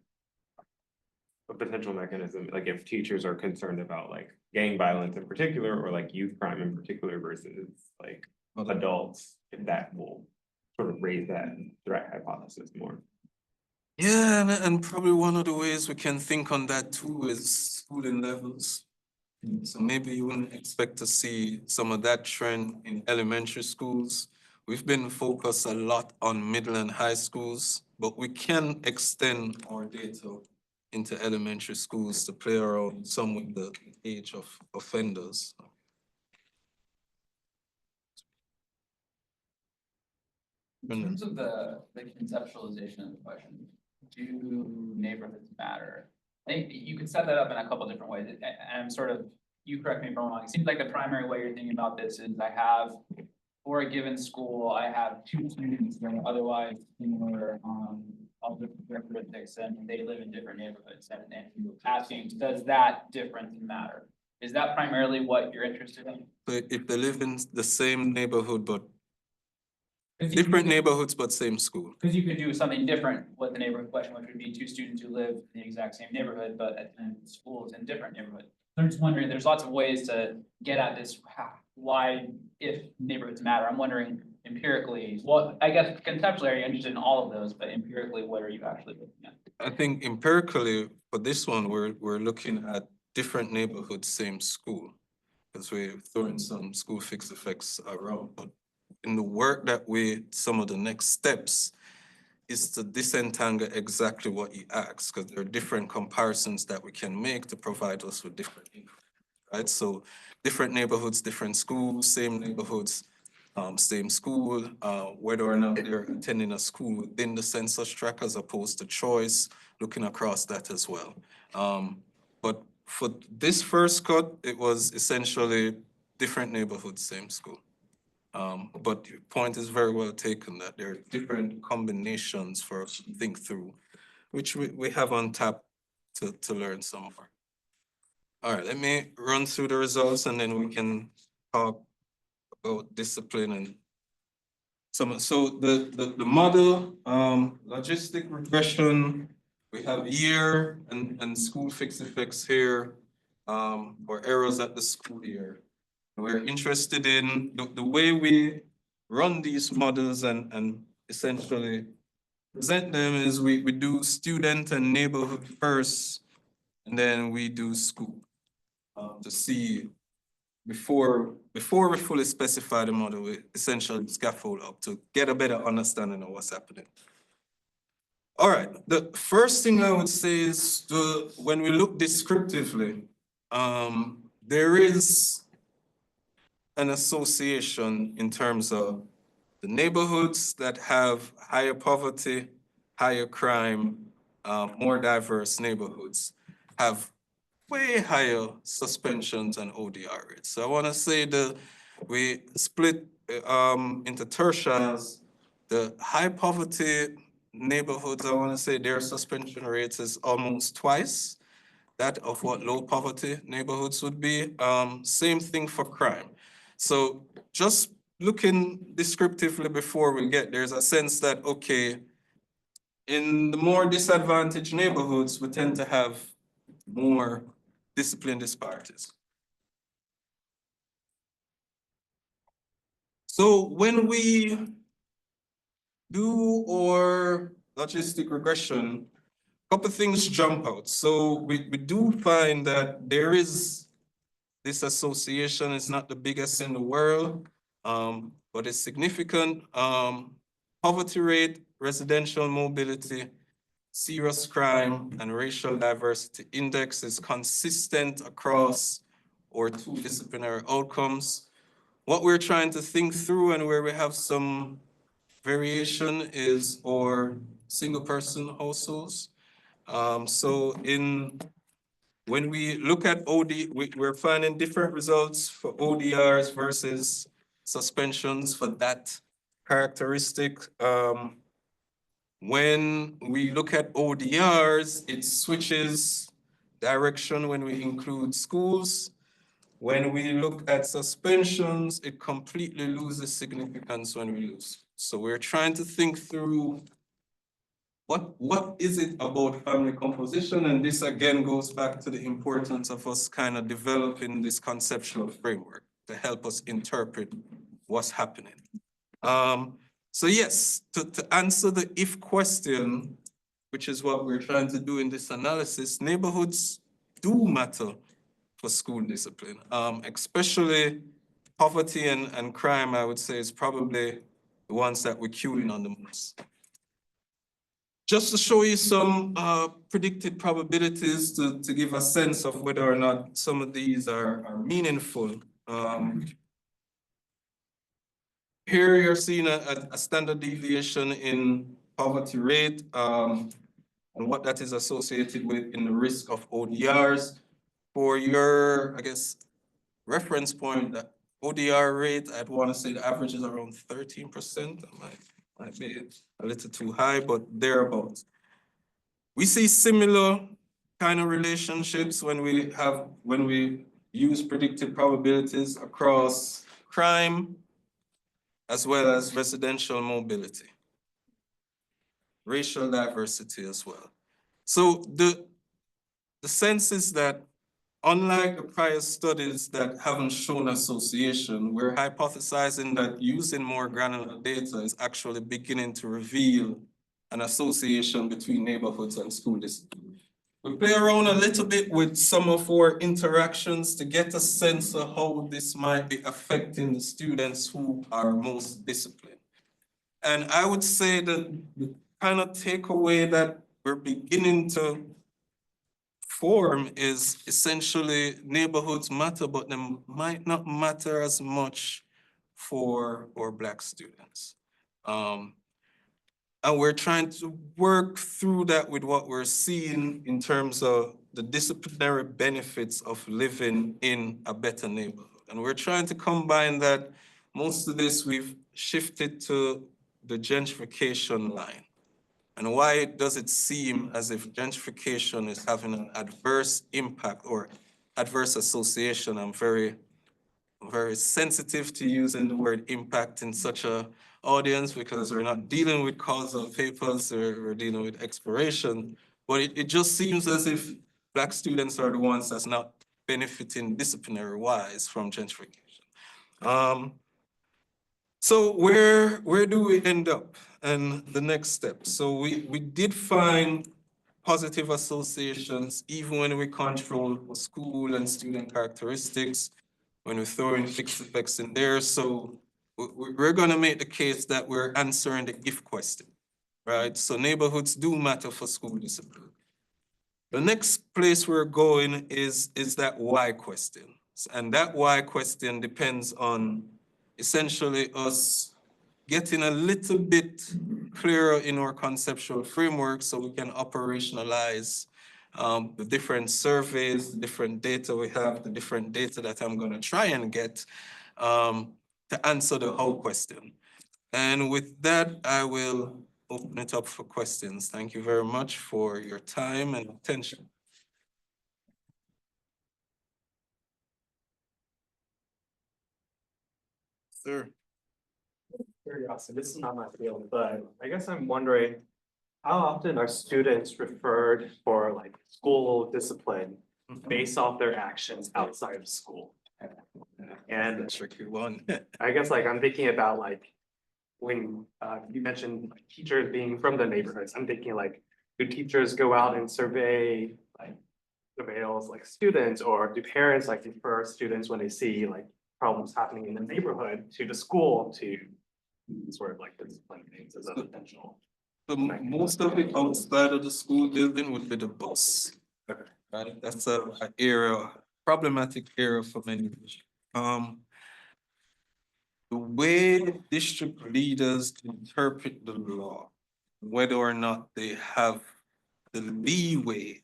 a potential mechanism, like if teachers are concerned about like gang violence in particular, or like youth crime in particular versus like adults, if that will sort of raise that threat hypothesis more. Yeah, and probably one of the ways we can think on that too is schooling levels. So maybe you wouldn't expect to see some of that trend in elementary schools. We've been focused a lot on middle and high schools, but we can extend our data into elementary schools to play around some with the age of offenders. In terms of the conceptualization of the question, do neighborhoods matter? I think you could set that up in a couple different ways, and I'm sort of, you correct me if I'm wrong, it seems like the primary way you're thinking about this is I have, for a given school, I have 2 students that are otherwise similar, of the characteristics, and they live in different neighborhoods, and you're asking, does that difference matter? Is that primarily what you're interested in? So if they live in the same neighborhood, but 'Cause you different could- neighborhoods, but same school. Because you could do something different with the neighborhood question, which would be 2 students who live in the exact same neighborhood, but attend schools in different neighborhoods. I'm just wondering, there's lots of ways to get at this, why, if neighborhoods matter, I'm wondering empirically, well, I guess conceptually, are you interested in all of those, but empirically, what are you actually looking at? I think empirically, for this one, we're looking at different neighborhoods, same school. Because we're throwing some school fixed effects around, but in the work that some of the next steps is to disentangle exactly what you asked, because there are different comparisons that we can make to provide us with different info, right? So different neighborhoods, different schools, same neighborhoods, same school, whether or not they're attending a school within the census tract as opposed to choice, looking across that as well. But for this first cut, it was essentially different neighborhoods, same school. But your point is very well taken that there are different combinations for us to think through, which we have on tap to learn some more. All right, let me run through the results and then we can talk about discipline and some. So the model, logistic regression, we have year and school fixed effects here, or errors at the school year. We're interested in the way we run these models and essentially present them is we do student and neighborhood first, and then we do school to see before we fully specify the model, we essentially scaffold up to get a better understanding of what's happening. All right, the first thing I would say is when we look descriptively, there is an association in terms of the neighborhoods that have higher poverty, higher crime, more diverse neighborhoods have way higher suspensions and ODR rates. So I want to say we split into tertiaries. The high poverty neighborhoods, I want to say their suspension rates is almost twice that of what low poverty neighborhoods would be. Same thing for crime. So just looking descriptively before we get there's a sense that, okay, in the more disadvantaged neighborhoods, we tend to have more discipline disparities. So when we do our logistic regression, a couple things jump out. So we do find that there is this association. Is not the biggest in the world, but it's significant. Poverty rate, residential mobility, serious crime, and racial diversity index is consistent across our 2 disciplinary outcomes. What we're trying to think through and where we have some variation is our single person households. So when we look at we're finding different results for ODRs versus suspensions for that characteristic. When we look at ODRs, it switches direction when we include schools. When we look at suspensions, it completely loses significance when we lose. So we're trying to think through what is it about family composition? And this again goes back to the importance of us kind of developing this conceptual framework to help us interpret what's happening. So yes, to answer the if question, which is what we're trying to do in this analysis, neighborhoods do matter for school discipline, especially poverty and crime, I would say is probably the ones that we're queuing on the most. Just to show you some predicted probabilities to give a sense of whether or not some of these are meaningful. Here you're seeing a standard deviation in poverty rate and what that is associated with in the risk of ODRs. For your, I guess, reference point, the ODR rate, I'd want to say the average is around 13%. Might be a little too high, but thereabouts. We see similar kind of relationships when we use predicted probabilities across crime as well as residential mobility, racial diversity as well. So the sense is that unlike the prior studies that haven't shown association, we're hypothesizing that using more granular data is actually beginning to reveal an association between neighborhoods and school discipline. We play around a little bit with some of our interactions to get a sense of how this might be affecting the students who are most disciplined. And I would say that the kind of takeaway that we're beginning to form is essentially neighborhoods matter, but they might not matter as much for our Black students. And we're trying to work through that with what we're seeing in terms of the disciplinary benefits of living in a better neighborhood. And we're trying to combine that. Most of this we've shifted to the gentrification line. And why does it seem as if gentrification is having an adverse impact or adverse association? I'm very sensitive to using the word impact in such a audience because we're not dealing with causal papers, we're dealing with exploration. But it just seems as if Black students are the ones that's not benefiting disciplinary wise from gentrification. So where do we end up and the next step? So we did find positive associations even when we control school and student characteristics, when we throw in fixed effects in there. So we're gonna make the case that we're answering the if question, right? So neighborhoods do matter for school discipline. The next place we're going is that why question. And that why question depends on essentially us getting a little bit clearer in our conceptual framework so we can operationalize the different surveys, the different data we have, the different data that I'm going to try and get to answer the whole question. And with that, I will open it up for questions. Thank you very much for your time and attention. Sir. Curiosity, this is not my field, but I guess I'm wondering, how often are students referred for like school discipline based off their actions outside of school? And Tricky one. I guess like I'm thinking about like when you mentioned like, teachers being from the neighborhoods, I'm thinking like, do teachers go out and surveys like students, or do parents like refer students when they see like problems happening in the neighborhood to the school to sort of like discipline things as a potential? So most of it outside of the school building would be the bus. Right? That's a problematic area for many. The way district leaders interpret the law, whether or not they have the leeway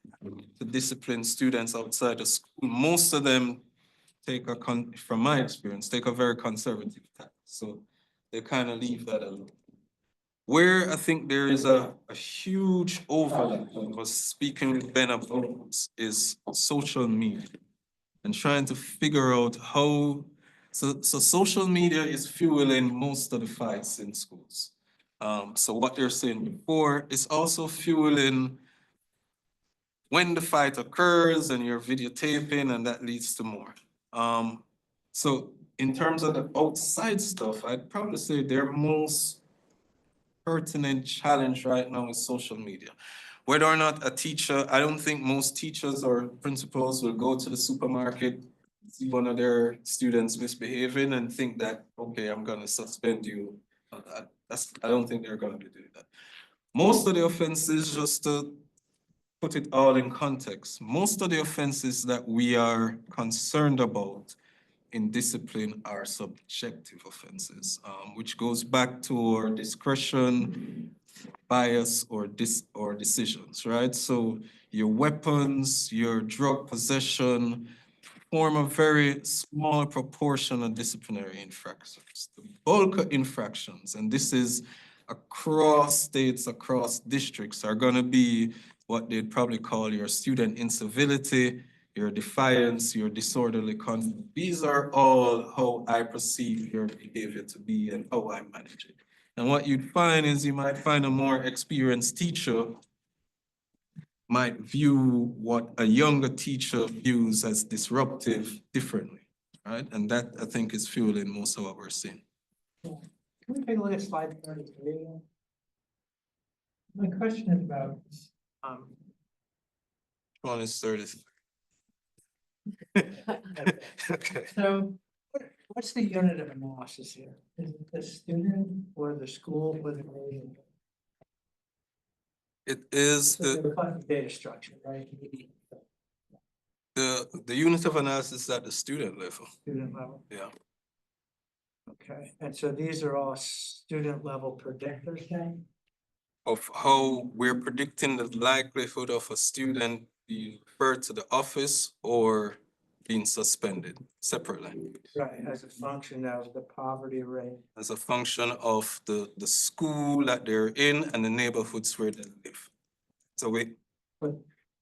to discipline students outside of school, most of them from my experience, take a very conservative tack. So they kind of leave that alone. Where I think there is a huge overlap, I was speaking with Ben about, is social media and trying to figure out how, so social media is fueling most of the fights in schools. So what they're saying before is also fueling when the fight occurs and you're videotaping, and that leads to more. So in terms of the outside stuff, I'd probably say their most pertinent challenge right now is social media. Whether or not a teacher, I don't think most teachers or principals will go to the supermarket, see one of their students misbehaving and think that, okay, I'm gonna suspend you. I don't think they're gonna do that. Most of the offenses, just to put it all in context, most of the offenses that we are concerned about in discipline are subjective offenses, which goes back to our discretion, bias, or decisions, right? So your weapons, your drug possession form a very small proportion of disciplinary infractions. The bulk of infractions, and this is across states, across districts, are gonna be what they'd probably call your student incivility, your defiance, your disorderly conduct. These are all how I perceive your behavior to be and how I manage it. And what you'd find is you might find a more experienced teacher might view what a younger teacher views as disruptive differently, right? And that, I think, is fueling most of what we're seeing. Can we take a look at slide 33? My question is about, One is 30. Okay. so what's the unit of analysis here? Is it the student or the school or the grade? It is So they're reflecting data structure, right? the unit of analysis at the student level. Student level. Yeah. Okay, and so these are all student level predictors then? Of how we're predicting the likelihood of a student being referred to the office or being suspended separately. Right, as a function of the poverty rate. As a function of the school that they're in and the neighborhoods where they live. So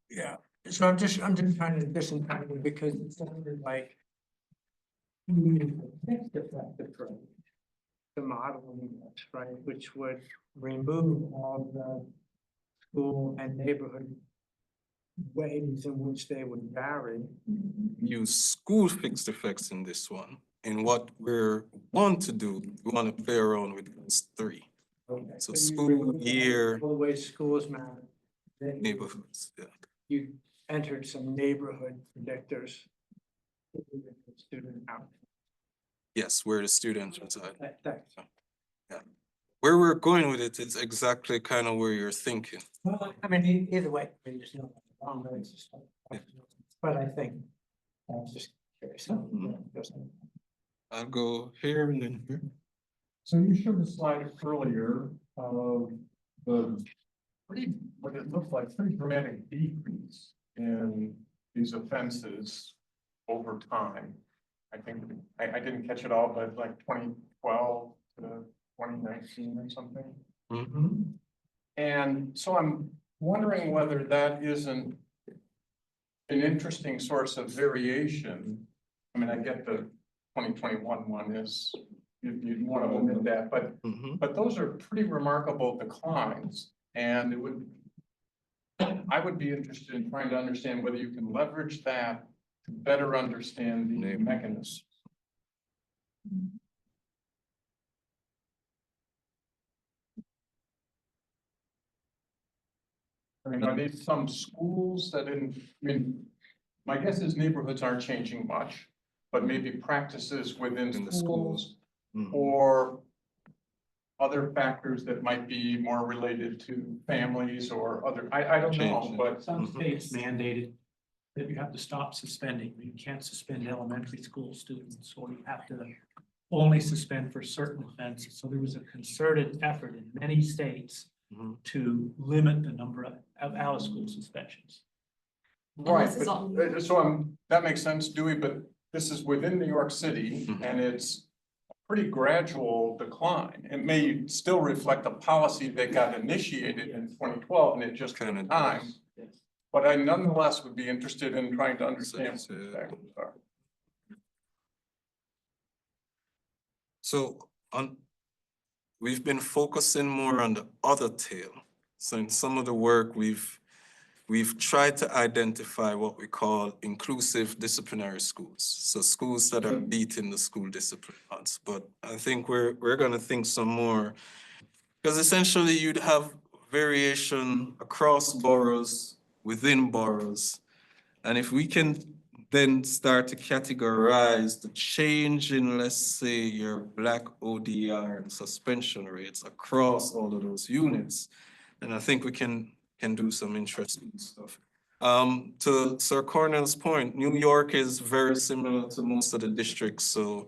Yeah, so I'm just trying to disentangle because it sounded like you needed a fixed effective rate to modeling this, right, which would remove all the school and neighborhood ways in which they would vary. use school fixed effects in this one. And what we're want to do, we want to play around with those three. Okay, So you school remove year, all the way schools matter. Then neighborhoods, yeah. you entered some neighborhood predictors. Student out. Yes, where the students reside. Thanks. Where we're going with it, it's exactly kind of where you're thinking. Well, I mean, either way, I mean, there's no wrong way to start. But I think, I was just curious. I'll go here and then here. So you showed a slide earlier of the pretty, what it looked like, pretty dramatic decrease in these offenses over time. I think, I didn't catch it all, but like 2012 to 2019 or something. Mm-hmm. And so I'm wondering whether that isn't an interesting source of variation. I mean, I get the 2021 one is, you'd want to omit that, but Mm-hmm. but those are pretty remarkable declines, and it would, I would be interested in trying to understand whether you can leverage that to better understand the mechanisms. I mean, are these some schools that I mean, my guess is neighborhoods aren't changing much, but maybe practices within In the schools Mhm. or other factors that might be more related to families or other, I don't know, Changing. but Some Mhm. states mandated that you have to stop suspending. You can't suspend elementary school students, or you have to only suspend for certain offenses. So there was a concerted effort in many states Mhm. to limit the number of out-of-school suspensions. right, this is all- but, so that makes sense, Dewey, but this is within New York City Mhm. and it's a pretty gradual decline. It may still reflect a policy that got initiated in 2012 and it just took Kinda time. Yes. But I nonetheless would be interested in trying to understand So, what the factors are. So we've been focusing more on the other tail. So in some of the work, we've tried to identify what we call inclusive disciplinary schools. So schools that are beating the school discipline odds. But I think we're gonna think some more, because essentially you'd have variation across boroughs, within boroughs. And if we can then start to categorize the change in, let's say, your black ODR and suspension rates across all of those units, And I think we can do some interesting stuff. To Sir Cornell's point, New York is very similar to most of the districts, so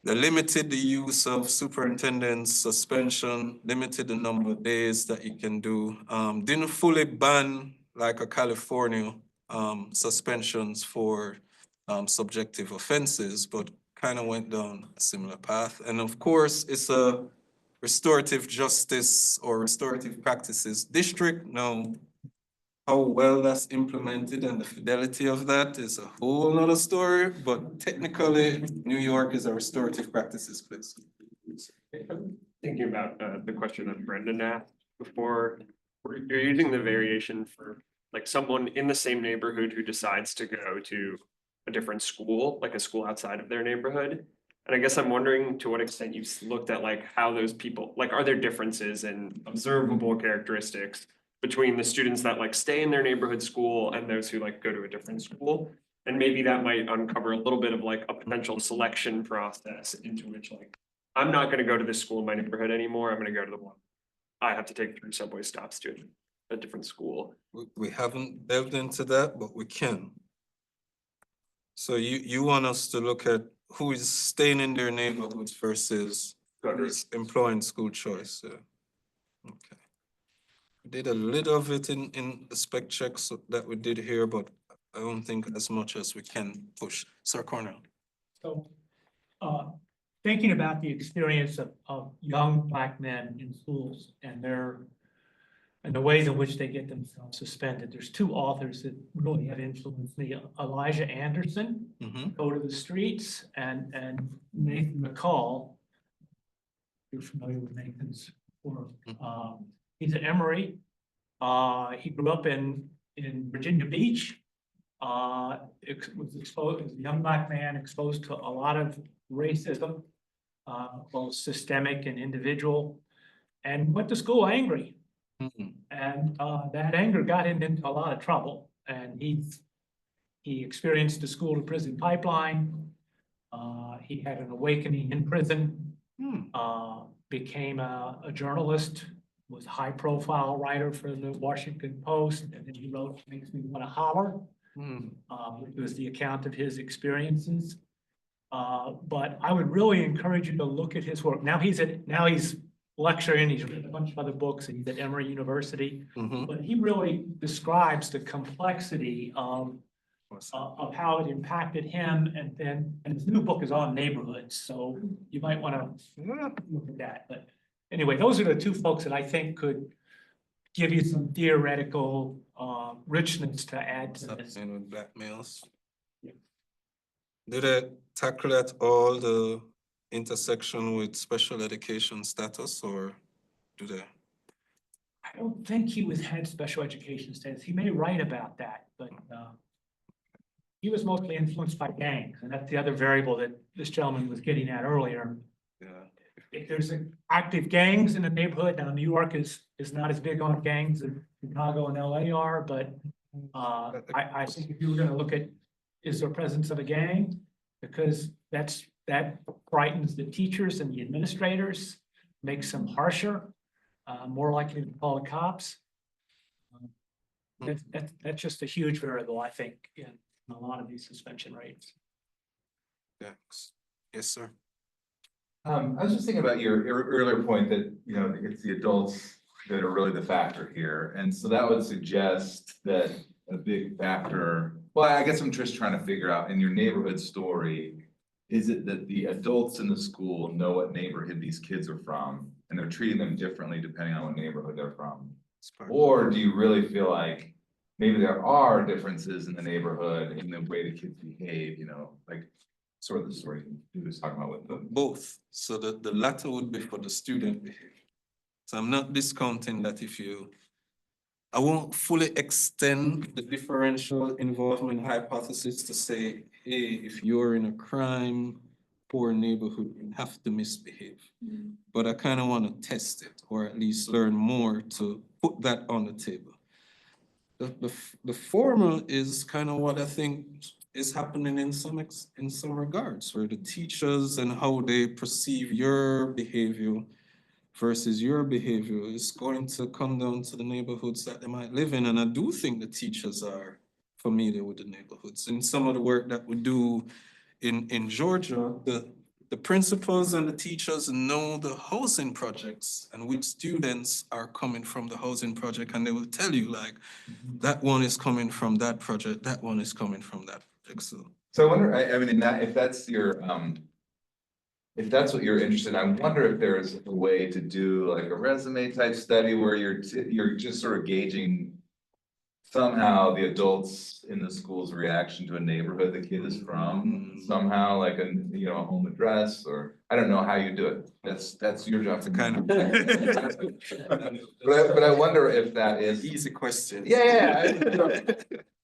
they limited the use of superintendent's suspension, limited the number of days that you can do. Didn't fully ban like a California suspensions for subjective offenses, but kind of went down a similar path. And of course, it's a restorative justice or restorative practices district. Now, how well that's implemented and the fidelity of that is a whole nother story, but technically, New York is a restorative practices place. Thinking about the question that Brendan asked before, you're using the variation for like someone in the same neighborhood who decides to go to a different school, like a school outside of their neighborhood. And I guess I'm wondering to what extent you've looked at like how those people, like, are there differences in observable characteristics between the students that like stay in their neighborhood school and those who like go to a different school? And maybe that might uncover a little bit of like a potential selection process into which like, I'm not gonna go to this school in my neighborhood anymore, I'm gonna go to the one I have to take 3 subway stops to a different school. We haven't delved into that, but we can. So you want us to look at who is staying in their neighborhoods versus who is employing school choice, yeah. Okay. We did a little of it in the spec checks that we did here, but I don't think as much as we can push. Sir Cornell. So, thinking about the experience of young Black men in schools and the ways in which they get themselves suspended, there's 2 authors that really have influenced me. Elijah Anderson, Go to the Streets, and Nathan McCall. You're familiar with Nathan's work. He's at Emory. He grew up in Virginia Beach. Was exposed as a young Black man, exposed to a lot of racism, both systemic and individual, and went to school angry. And that anger got him into a lot of trouble. And he experienced the school to prison pipeline. He had an awakening in prison. Became a journalist, was a high profile writer for the Washington Post, and then he wrote Makes Me Want to Holler, which was the account of his experiences. But I would really encourage you to look at his work. Now he's lecturing, he's written a bunch of other books, and he's at Emory University. But he really describes the complexity of how it impacted him, and his new book is on neighborhoods, so you might want to look at that. But anyway, those are the 2 folks that I think could give you some theoretical richness to add to this. And with Black males. Did it tackle at all the intersection with special education status, or do they? I don't think he had special education status. He may write about that, but he was mostly influenced by gangs, and that's the other variable that this gentleman was getting at earlier. Yeah. If there's active gangs in the neighborhood, now New York is not as big on gangs as Chicago and LA are, but I think if you were gonna look at, is there presence of a gang? Because that frightens the teachers and the administrators, makes them harsher, more likely to call the cops. That's just a huge variable, I think, in a lot of these suspension rates. Thanks. Yes, sir. I was just thinking about your earlier point that, you know, it's the adults that are really the factor here. And so that would suggest that a big factor, well, I guess I'm just trying to figure out in your neighborhood story, is it that the adults in the school know what neighborhood these kids are from and they're treating them differently depending on what neighborhood they're from? Or do you really feel like maybe there are differences in the neighborhood in the way the kids behave, you know, like sort of the story you was talking about with them? Both. So the latter would be for the student behavior. So I'm not discounting that I won't fully extend the differential involvement hypothesis to say, hey, if you're in a crime poor neighborhood, you have to misbehave. But I kind of want to test it, or at least learn more to put that on the table. The former is kind of what I think is happening in some regards, where the teachers and how they perceive your behavior versus your behavior is going to come down to the neighborhoods that they might live in. And I do think the teachers are familiar with the neighborhoods. In some of the work that we do in Georgia, the principals and the teachers know the housing projects and which students are coming from the housing project, and they will tell you like, that one is coming from that project, that one is coming from that project, so. So I wonder, I mean, in that, if that's your, if that's what you're interested in, I wonder if there's a way to do like a resume type study where you're just sort of gauging somehow the adults in the school's reaction to a neighborhood the kid is from, somehow like a, you know, a home address, or I don't know how you do it. That's your job to kind of. But I wonder if that is. Easy question. Yeah.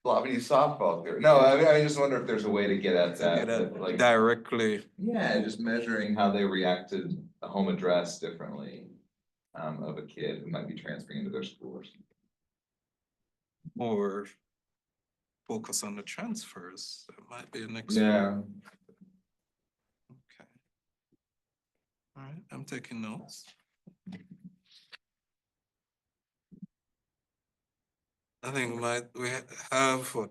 Lobbing you softball here. No, I just wonder if there's a way to get at that, like. Directly. Yeah, just measuring how they react to a home address differently, of a kid who might be transferring into their school or something. Or focus on the transfers, that might be a next. Yeah. Okay. All right, I'm taking notes. I think we have what,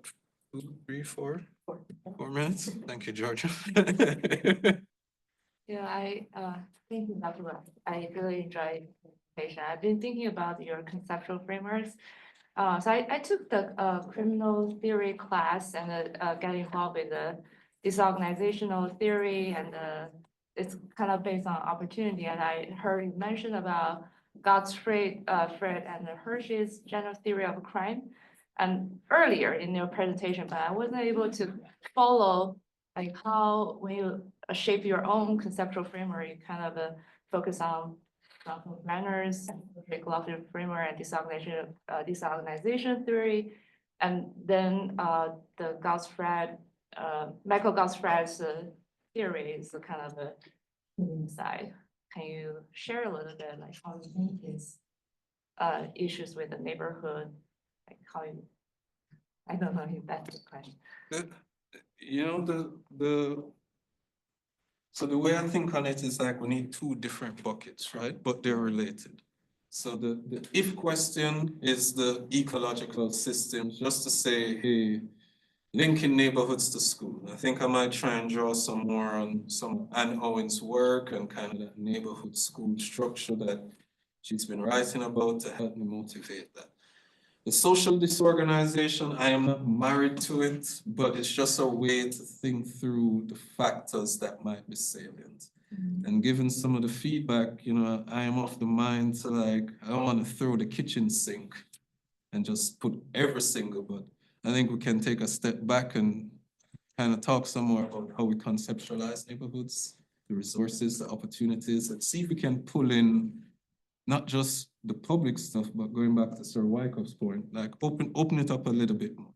2, 3, 4 minutes? Thank you, Georgia. Yeah, thank you, Dr. West. I really enjoyed the presentation. I've been thinking about your conceptual frameworks. So I took the criminal theory class and got involved with the disorganizational theory, and it's kind of based on opportunity. And I heard you mention about Gottfried and Hershey's general theory of crime, and earlier in your presentation, but I wasn't able to follow like how when you shape your own conceptual framework, you kind of focus on manners, collaborative framework, and disorganization theory, and then the Michael Gottfried's theory is kind of a side. Can you share a little bit like how you think these issues with the neighborhood, like how you? I don't know if that's the question. You know, so the way I think on it is like we need 2 different buckets, right? But they're related. So the if question is the ecological system, just to say, hey, linking neighborhoods to school. I think I might try and draw some more on some Anne Owen's work and kind of that neighborhood school structure that she's been writing about to help me motivate that. The social disorganization, I am not married to it, but it's just a way to think through the factors that might be salient. And given some of the feedback, you know, I am of the mind to like, I don't want to throw the kitchen sink and just put every single, but I think we can take a step back and kind of talk some more about how we conceptualize neighborhoods, the resources, the opportunities, and see if we can pull in not just the public stuff, but going back to Sir Wyckoff's point, like open it up a little bit more.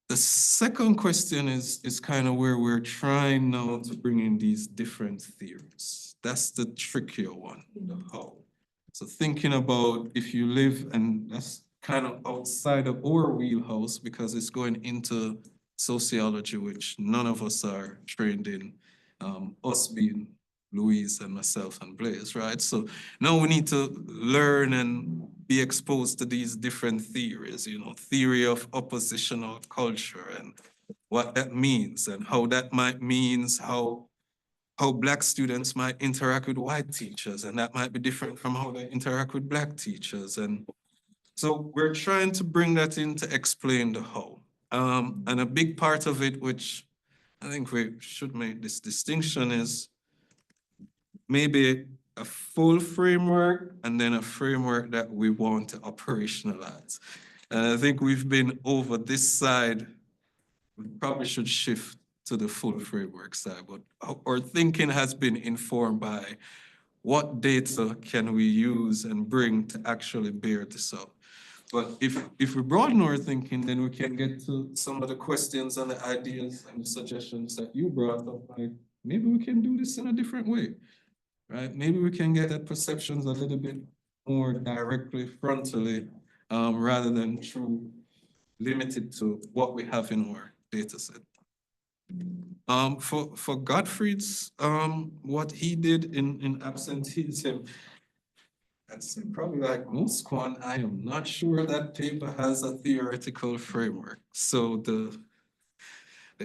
The second question is kind of where we're trying now to bring in these different theories. That's the trickier one, the how. So thinking about if you live, and that's kind of outside of our wheelhouse because it's going into sociology, which none of us are trained in, us being Louise and myself and Blaise, right? So now we need to learn and be exposed to these different theories, you know, theory of oppositional culture and what that means and how that might means how Black students might interact with white teachers, and that might be different from how they interact with Black teachers. And so we're trying to bring that in to explain the how. And a big part of it, which I think we should make this distinction, is maybe a full framework and then a framework that we want to operationalize. And I think we've been over this side, we probably should shift to the full framework side, but our thinking has been informed by what data can we use and bring to actually bear this out. But if we broaden our thinking, then we can get to some of the questions and the ideas and the suggestions that you brought up, like maybe we can do this in a different way. Right? Maybe we can get at perceptions a little bit more directly, frontally, rather than through limited to what we have in our data set. For Gottfried's, what he did in absenteeism, that's probably like most quant, I am not sure that paper has a theoretical framework. So the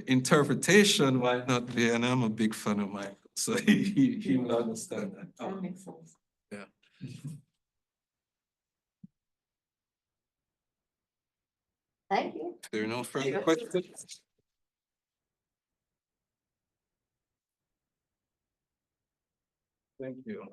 interpretation might not be, and I'm a big fan of Michael, so he will understand that. That makes sense. Yeah. Thank you. If there are no further questions. Thank you.